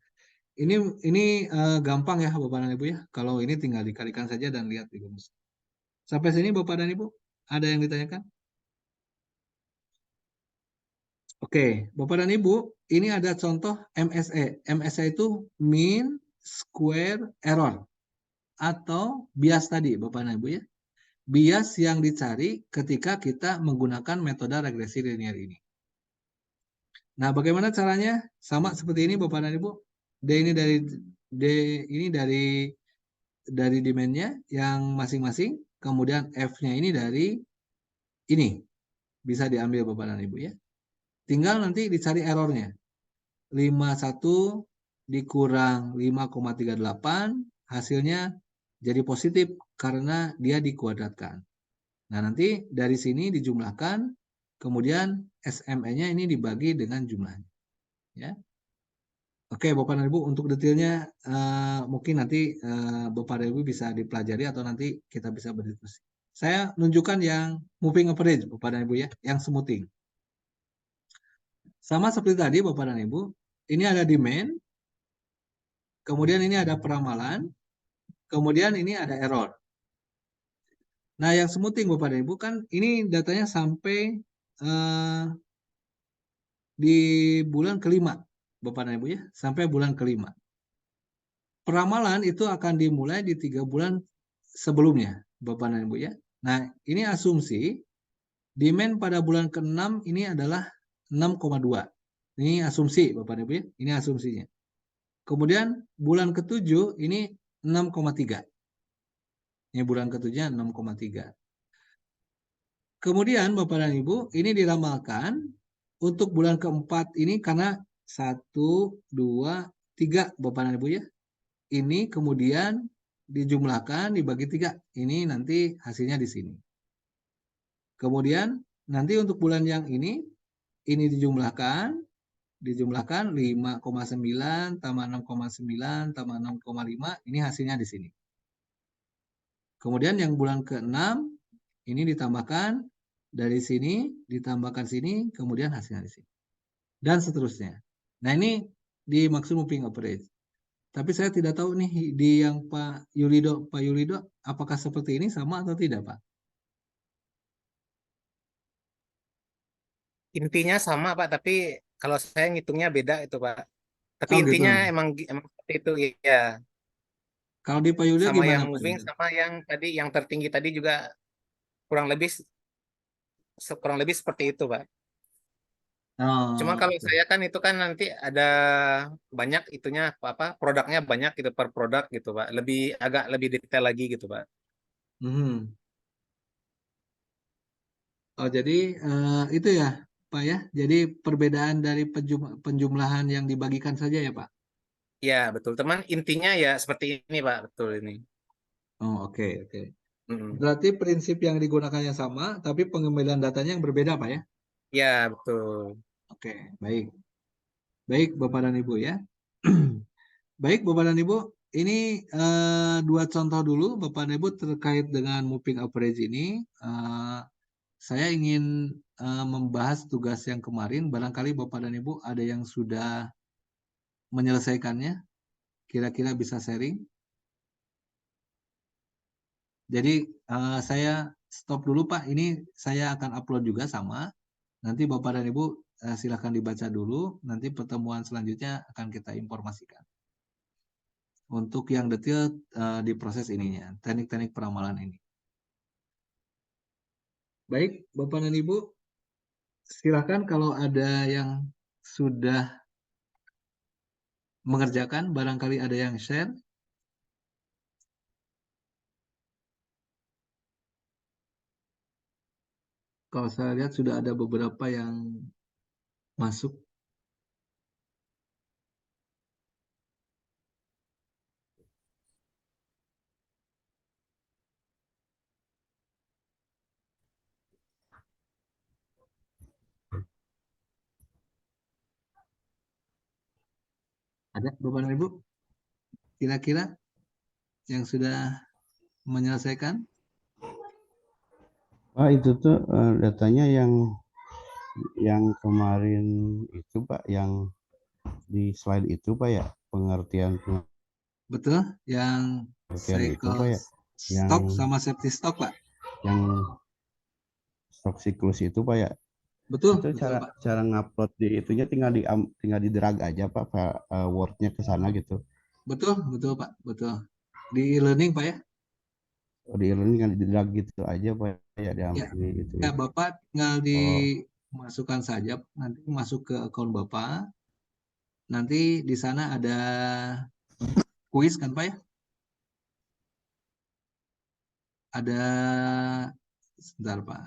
Ini gampang ya Bapak dan Ibu ya. Kalau ini tinggal dikalikan saja dan lihat di rumus. Sampai sini Bapak dan Ibu, ada yang ditanyakan? Oke, Bapak dan Ibu, ini ada contoh MSE. MSE itu mean square error atau bias tadi Bapak dan Ibu ya. Bias yang dicari ketika kita menggunakan metode regresi linear ini. Nah, bagaimana caranya? Sama seperti ini Bapak dan Ibu. D ini dari demand-nya yang masing-masing, kemudian F-nya ini dari ini. Bisa diambil Bapak dan Ibu ya. Tinggal nanti dicari errornya. 51 dikurang 5,38, hasilnya jadi positif karena dia dikuadratkan. Nah, nanti dari sini dijumlahkan, kemudian SME-nya ini dibagi dengan jumlahnya. Ya. Oke, Bapak dan Ibu, untuk detailnya mungkin nanti Bapak dan Ibu bisa dipelajari atau nanti kita bisa berdiskusi. Saya nunjukkan yang moving average, Bapak dan Ibu ya, yang smoothing. Sama seperti tadi, Bapak dan Ibu, ini ada demand, kemudian ini ada peramalan, kemudian ini ada error. Nah, yang smoothing, Bapak dan Ibu, kan ini datanya sampai di bulan kelima. Bapak dan Ibu ya, sampai bulan kelima. Peramalan itu akan dimulai di 3 bulan sebelumnya, Bapak dan Ibu ya. Nah, ini asumsi demand pada bulan ke-6 ini adalah 6,2. Ini asumsi Bapak Ibu ya. Ini asumsinya. Kemudian bulan ke-7 ini 6,3. Ini bulan ke-7 6,3. Kemudian Bapak dan Ibu, ini diramalkan untuk bulan ke-4 ini karena 1, 2, 3 Bapak dan Ibu ya. Ini kemudian dijumlahkan dibagi 3. Ini nanti hasilnya di sini. Kemudian nanti untuk bulan yang ini dijumlahkan 5,9 tambah 6,9 tambah 6,5, ini hasilnya di sini. Kemudian yang bulan ke-6 ini ditambahkan dari sini, ditambahkan sini, kemudian hasilnya di sini. Dan seterusnya. Nah, ini dimaksud moving average. Tapi saya tidak tahu nih di yang Pak Yulido, apakah seperti ini sama atau tidak, Pak? Intinya sama Pak, tapi kalau saya ngitungnya beda itu Pak. Tapi Oh, intinya gitu. emang seperti itu ya. Kalau di Pak Yulido Sama gimana, yang Pak moving, Yulido? sama yang tadi yang tertinggi tadi juga kurang lebih seperti itu Pak. Cuma Oh, kalau oke. saya kan itu kan nanti ada banyak itunya apa produknya banyak gitu per produk gitu Pak. Agak lebih detail lagi gitu Pak. Mhm. Oh, jadi itu ya, Pak ya. Jadi perbedaan dari penjumlahan yang dibagikan saja ya, Pak. Ya betul teman, intinya ya seperti ini Pak, betul ini. Oh, oke, oke. Mm-mm. Berarti prinsip yang digunakannya sama, tapi pengambilan datanya yang berbeda, Pak ya. Ya betul. Oke, baik. Baik, Bapak dan Ibu ya. Baik, Bapak dan Ibu, ini dua contoh dulu, Bapak dan Ibu, terkait dengan moving average ini. Saya ingin membahas tugas yang kemarin. Barangkali Bapak dan Ibu ada yang sudah menyelesaikannya. Kira-kira bisa sharing. Jadi saya stop dulu Pak. Ini saya akan upload juga sama. Nanti Bapak dan Ibu silakan dibaca dulu. Nanti pertemuan selanjutnya akan kita informasikan. Untuk yang detail di proses ininya, teknik-teknik peramalan ini. Baik, Bapak dan Ibu, silakan kalau ada yang sudah mengerjakan, barangkali ada yang share. Kalau saya lihat sudah ada beberapa yang masuk. Ada Bapak dan Ibu? Kira-kira yang sudah menyelesaikan? Itu tuh datanya yang kemarin itu Pak, yang di slide itu Pak ya, pengertian Betul, yang itu Pak ya, stok yang sama safety stock Pak. yang stok siklus itu Pak ya. Betul, Itu betul Pak. cara ngupload di itunya tinggal di drag aja Pak, Word-nya ke sana gitu. Betul, betul Pak, betul. Di e-learning Pak ya. Di e-learning kan di drag gitu aja Pak ya, Ya, gitu. ya Bapak tinggal dimasukkan saja, nanti masuk ke akun Bapak. Nanti di sana ada kuis kan Pak ya? Ada, sebentar Pak.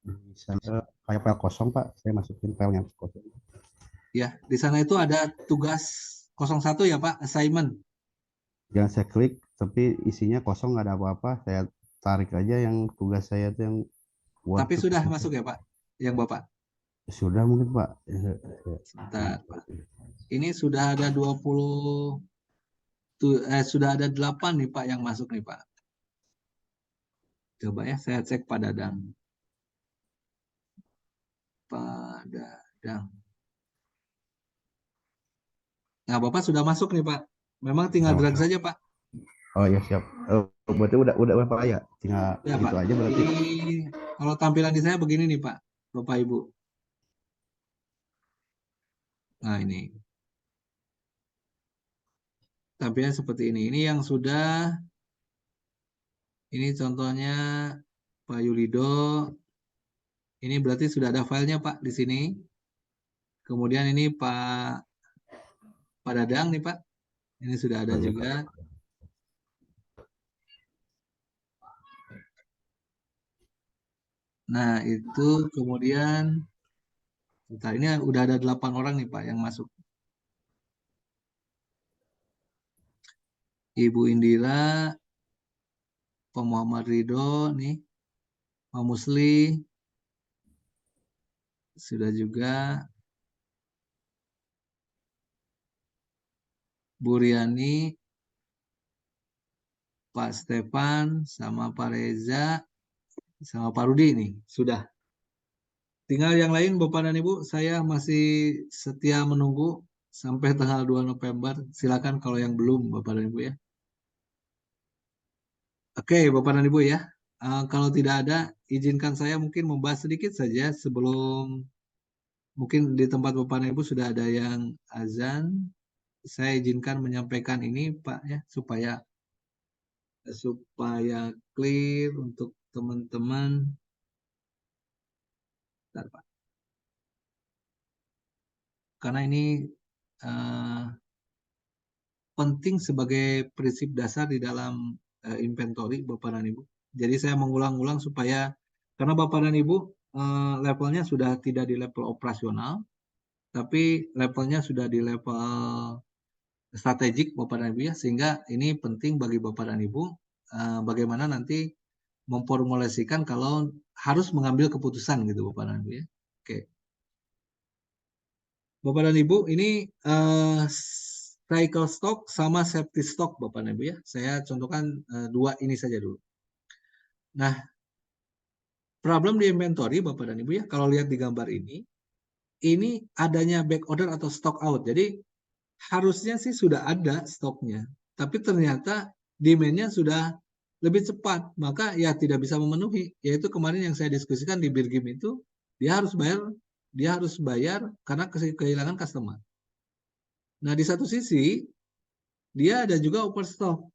Misalnya file kosong Pak, saya masukin file yang kosong. Ya, di sana itu ada tugas 01 ya Pak, assignment. Jangan saya klik, tapi isinya kosong, nggak ada apa-apa. Saya tarik aja yang tugas saya itu yang Word. Tapi sudah masuk ya Pak, yang Bapak? Sudah mungkin Pak. Sebentar Pak. Ini sudah ada 20, sudah ada 8 nih Pak yang masuk nih Pak. Coba ya saya cek Pak Dadang. Pak Dadang. Nah Bapak sudah masuk nih Pak. Memang tinggal drag saja Pak. Oh ya siap. Berarti udah Pak ya. Tinggal Ya, gitu Pak. aja berarti. Kalau tampilan di saya begini nih Pak, Bapak Ibu. Nah ini. Tampilan seperti ini. Ini yang sudah, ini contohnya Pak Yulido, ini berarti sudah ada filenya Pak di sini. Kemudian ini Pak Dadang nih Pak, ini sudah ada juga. Nah itu kemudian, bentar, ini udah ada 8 orang nih Pak yang masuk. Ibu Indira, Pak Muhammad Ridho nih, Pak Musli, sudah juga. Bu Riani, Pak Stefan, sama Pak Reza, sama Pak Rudi nih, sudah. Tinggal yang lain Bapak dan Ibu, saya masih setia menunggu sampai tanggal 2 November. Silakan kalau yang belum Bapak dan Ibu ya. Oke Bapak dan Ibu ya, kalau tidak ada, izinkan saya mungkin membahas sedikit saja sebelum mungkin di tempat Bapak dan Ibu sudah ada yang azan. Saya izinkan menyampaikan ini Pak ya, supaya clear untuk teman-teman. Pak. Karena ini penting sebagai prinsip dasar di dalam inventory Bapak dan Ibu. Jadi saya mengulang-ulang supaya, karena Bapak dan Ibu levelnya sudah tidak di level operasional, tapi levelnya sudah di level strategik Bapak dan Ibu ya, sehingga ini penting bagi Bapak dan Ibu bagaimana nanti memformulasikan kalau harus mengambil keputusan gitu Bapak dan Ibu ya. Oke. Bapak dan Ibu, ini cycle stock sama safety stock Bapak dan Ibu ya. Saya contohkan dua ini saja dulu. Nah, problem di inventory Bapak dan Ibu ya, kalau lihat di gambar ini adanya back order atau stock out. Jadi harusnya sih sudah ada stoknya, tapi ternyata demand-nya sudah lebih cepat, maka ya tidak bisa memenuhi. Yaitu kemarin yang saya diskusikan di Birgim itu, dia harus bayar karena kehilangan customer. Nah, di satu sisi dia ada juga overstock.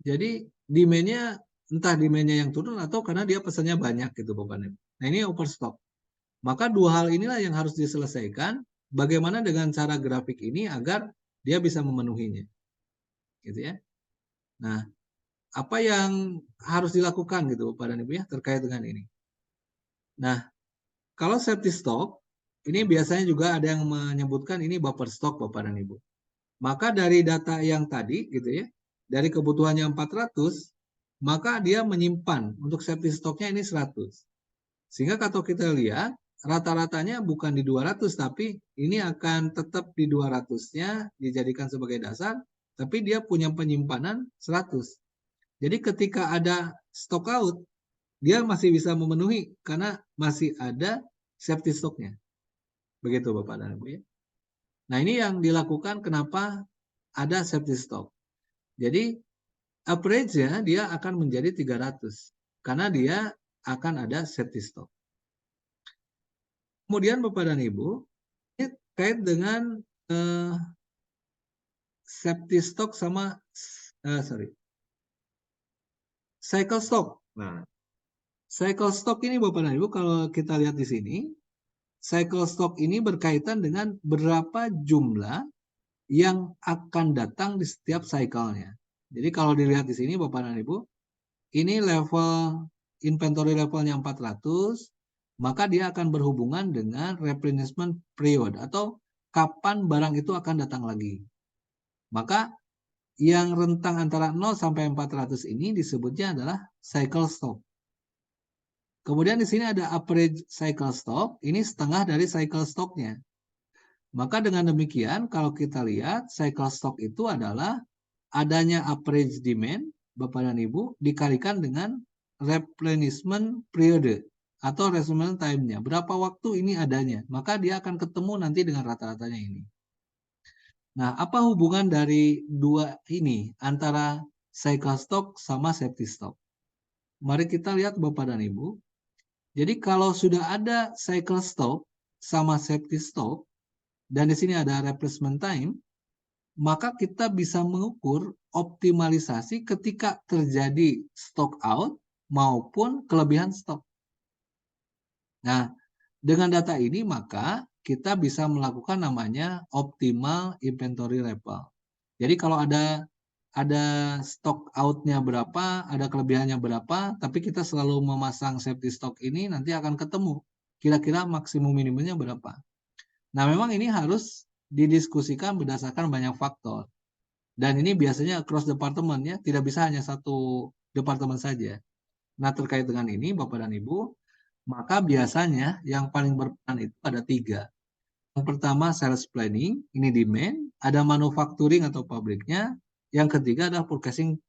Jadi demand-nya entah demand-nya yang turun atau karena dia pesannya banyak gitu Bapak. Nah, ini overstock. Maka dua hal inilah yang harus diselesaikan. Bagaimana dengan cara grafik ini agar dia bisa memenuhinya. Gitu ya. Nah, apa yang harus dilakukan gitu Bapak dan Ibu ya terkait dengan ini. Nah, kalau safety stock ini biasanya juga ada yang menyebutkan ini buffer stock Bapak dan Ibu. Maka dari data yang tadi gitu ya, dari kebutuhannya 400, maka dia menyimpan untuk safety stocknya ini 100. Sehingga kalau kita lihat rata-ratanya bukan di 200, tapi ini akan tetap di 200-nya dijadikan sebagai dasar, tapi dia punya penyimpanan 100. Jadi ketika ada stock out, dia masih bisa memenuhi karena masih ada safety stocknya. Begitu Bapak dan Ibu ya. Nah ini yang dilakukan kenapa ada safety stock. Jadi average-nya dia akan menjadi 300 karena dia akan ada safety stock. Kemudian Bapak dan Ibu, ini terkait dengan safety stock sama cycle stock. Nah, cycle stock ini Bapak dan Ibu kalau kita lihat di sini, cycle stock ini berkaitan dengan berapa jumlah yang akan datang di setiap cycle-nya. Jadi kalau dilihat di sini Bapak dan Ibu, ini level inventory levelnya 400, maka dia akan berhubungan dengan replenishment period atau kapan barang itu akan datang lagi. Maka yang rentang antara 0 sampai 400 ini disebutnya adalah cycle stock. Kemudian di sini ada average cycle stock, ini setengah dari cycle stocknya. Maka dengan demikian kalau kita lihat cycle stock itu adalah adanya average demand Bapak dan Ibu dikalikan dengan replenishment period atau replenishment time-nya. Berapa waktu ini adanya, maka dia akan ketemu nanti dengan rata-ratanya ini. Nah, apa hubungan dari dua ini antara cycle stock sama safety stock? Mari kita lihat Bapak dan Ibu. Jadi kalau sudah ada cycle stock sama safety stock, dan di sini ada replacement time, maka kita bisa mengukur optimalisasi ketika terjadi stock out maupun kelebihan stok. Nah, dengan data ini maka kita bisa melakukan namanya optimal inventory level. Jadi kalau ada stok out-nya berapa, ada kelebihannya berapa, tapi kita selalu memasang safety stock ini nanti akan ketemu kira-kira maksimum minimumnya berapa. Nah, memang ini harus didiskusikan berdasarkan banyak faktor. Dan ini biasanya cross department ya, tidak bisa hanya satu departemen saja. Nah, terkait dengan ini Bapak dan Ibu, maka biasanya yang paling berperan itu ada 3. Yang pertama sales planning, ini demand, ada manufacturing atau pabriknya, yang ketiga adalah purchasing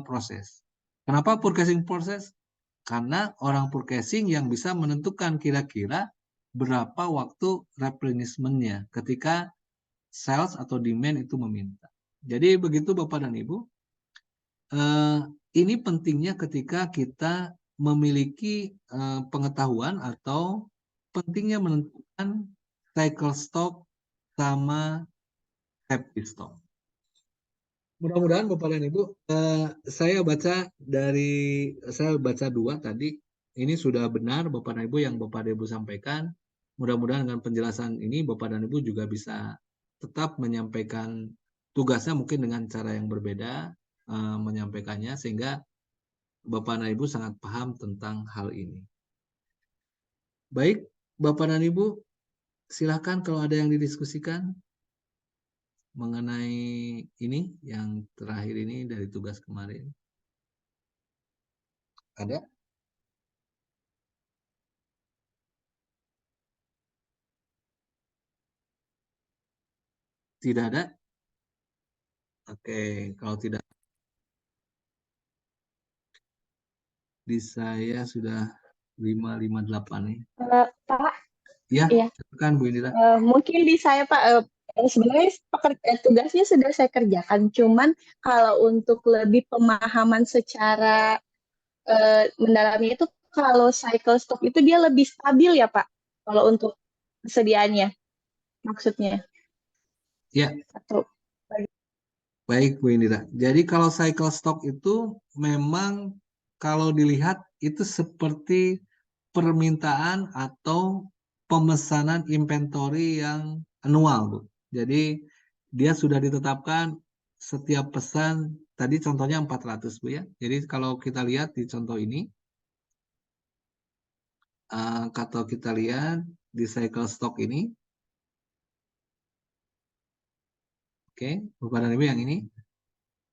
proses. Kenapa purchasing proses? Karena orang purchasing yang bisa menentukan kira-kira berapa waktu replenishment-nya ketika sales atau demand itu meminta. Jadi begitu Bapak dan Ibu, ini pentingnya ketika kita memiliki pengetahuan atau pentingnya menentukan cycle stock sama happy stock. Mudah-mudahan Bapak dan Ibu, saya baca 2 tadi, ini sudah benar Bapak dan Ibu yang Bapak dan Ibu sampaikan. Mudah-mudahan dengan penjelasan ini Bapak dan Ibu juga bisa tetap menyampaikan tugasnya mungkin dengan cara yang berbeda, menyampaikannya sehingga Bapak dan Ibu sangat paham tentang hal ini. Baik, Bapak dan Ibu, silakan kalau ada yang didiskusikan mengenai ini yang terakhir ini dari tugas kemarin. Ada? Tidak ada? Oke, kalau tidak, di saya sudah 558 nih. Pak, Ya, iya. kan Bu Indira. Mungkin di saya Pak, sebenarnya tugasnya sudah saya kerjakan, cuman kalau untuk lebih pemahaman secara mendalamnya itu kalau cycle stock itu dia lebih stabil ya Pak, kalau untuk kesediaannya maksudnya. Ya. Satu. Baik Bu Indira. Jadi kalau cycle stock itu memang kalau dilihat itu seperti permintaan atau pemesanan inventory yang anual, Bu. Jadi dia sudah ditetapkan setiap pesan, tadi contohnya 400, Bu ya. Jadi kalau kita lihat di contoh ini, kalau kita lihat di cycle stock ini, oke, Bapak dan Ibu yang ini.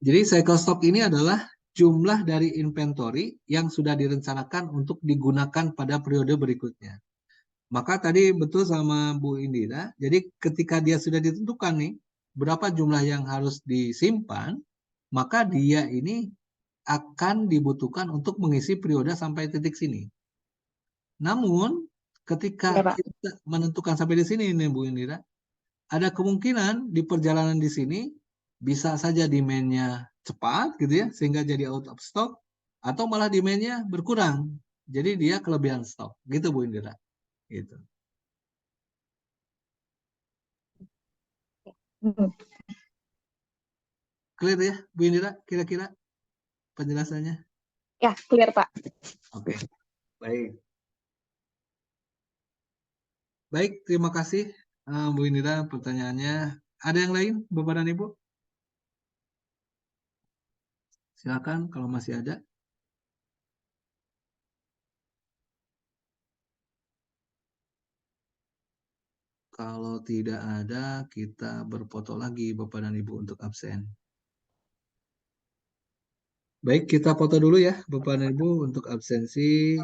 Jadi cycle stock ini adalah jumlah dari inventory yang sudah direncanakan untuk digunakan pada periode berikutnya. Maka tadi betul sama Bu Indira, jadi ketika dia sudah ditentukan nih, berapa jumlah yang harus disimpan, maka dia ini akan dibutuhkan untuk mengisi periode sampai titik sini. Namun, ketika kita menentukan sampai di sini nih Bu Indira, ada kemungkinan di perjalanan di sini bisa saja demand-nya cepat gitu ya, sehingga jadi out of stock, atau malah demand-nya berkurang. Jadi dia kelebihan stok. Gitu Bu Indira. Gitu. Clear ya Bu Indira kira-kira penjelasannya? Ya, clear Pak. Oke, baik. Baik, terima kasih Bu Indira pertanyaannya. Ada yang lain Bapak dan Ibu? Silakan kalau masih ada. Kalau tidak ada, kita berfoto lagi Bapak dan Ibu untuk absen. Baik, kita foto dulu ya Bapak dan Ibu untuk absensi.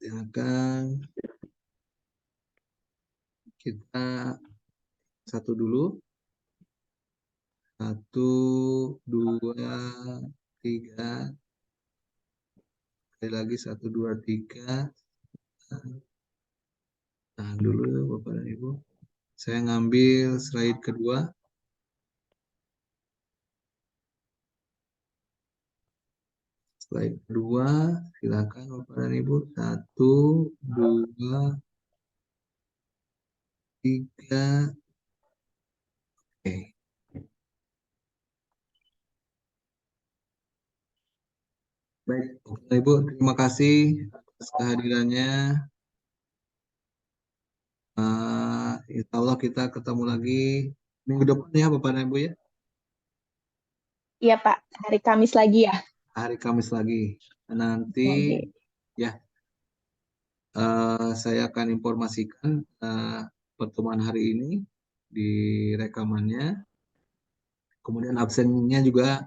Silakan. Kita satu dulu. 1, 2, 3. Sekali lagi 1, 2, 3. Tahan dulu Bapak dan Ibu. Saya ngambil slide kedua. Slide kedua, silakan Bapak dan Ibu. 1, 2, 3. Oke. Baik. Ibu, terima kasih atas kehadirannya. Insya Allah kita ketemu lagi minggu depan ya Bapak dan Ibu ya. Iya Pak, hari Kamis lagi ya. Hari Kamis lagi. Nanti Lagi. ya saya akan informasikan pertemuan hari ini di rekamannya. Kemudian absennya juga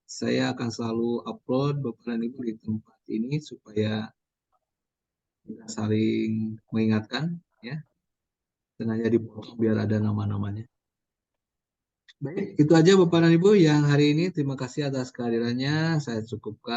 saya akan selalu upload Bapak dan Ibu di tempat ini supaya kita saling mengingatkan ya. Sengaja dipotong biar ada nama-namanya. Baik, itu aja Bapak dan Ibu yang hari ini. Terima kasih atas kehadirannya. Saya cukupkan.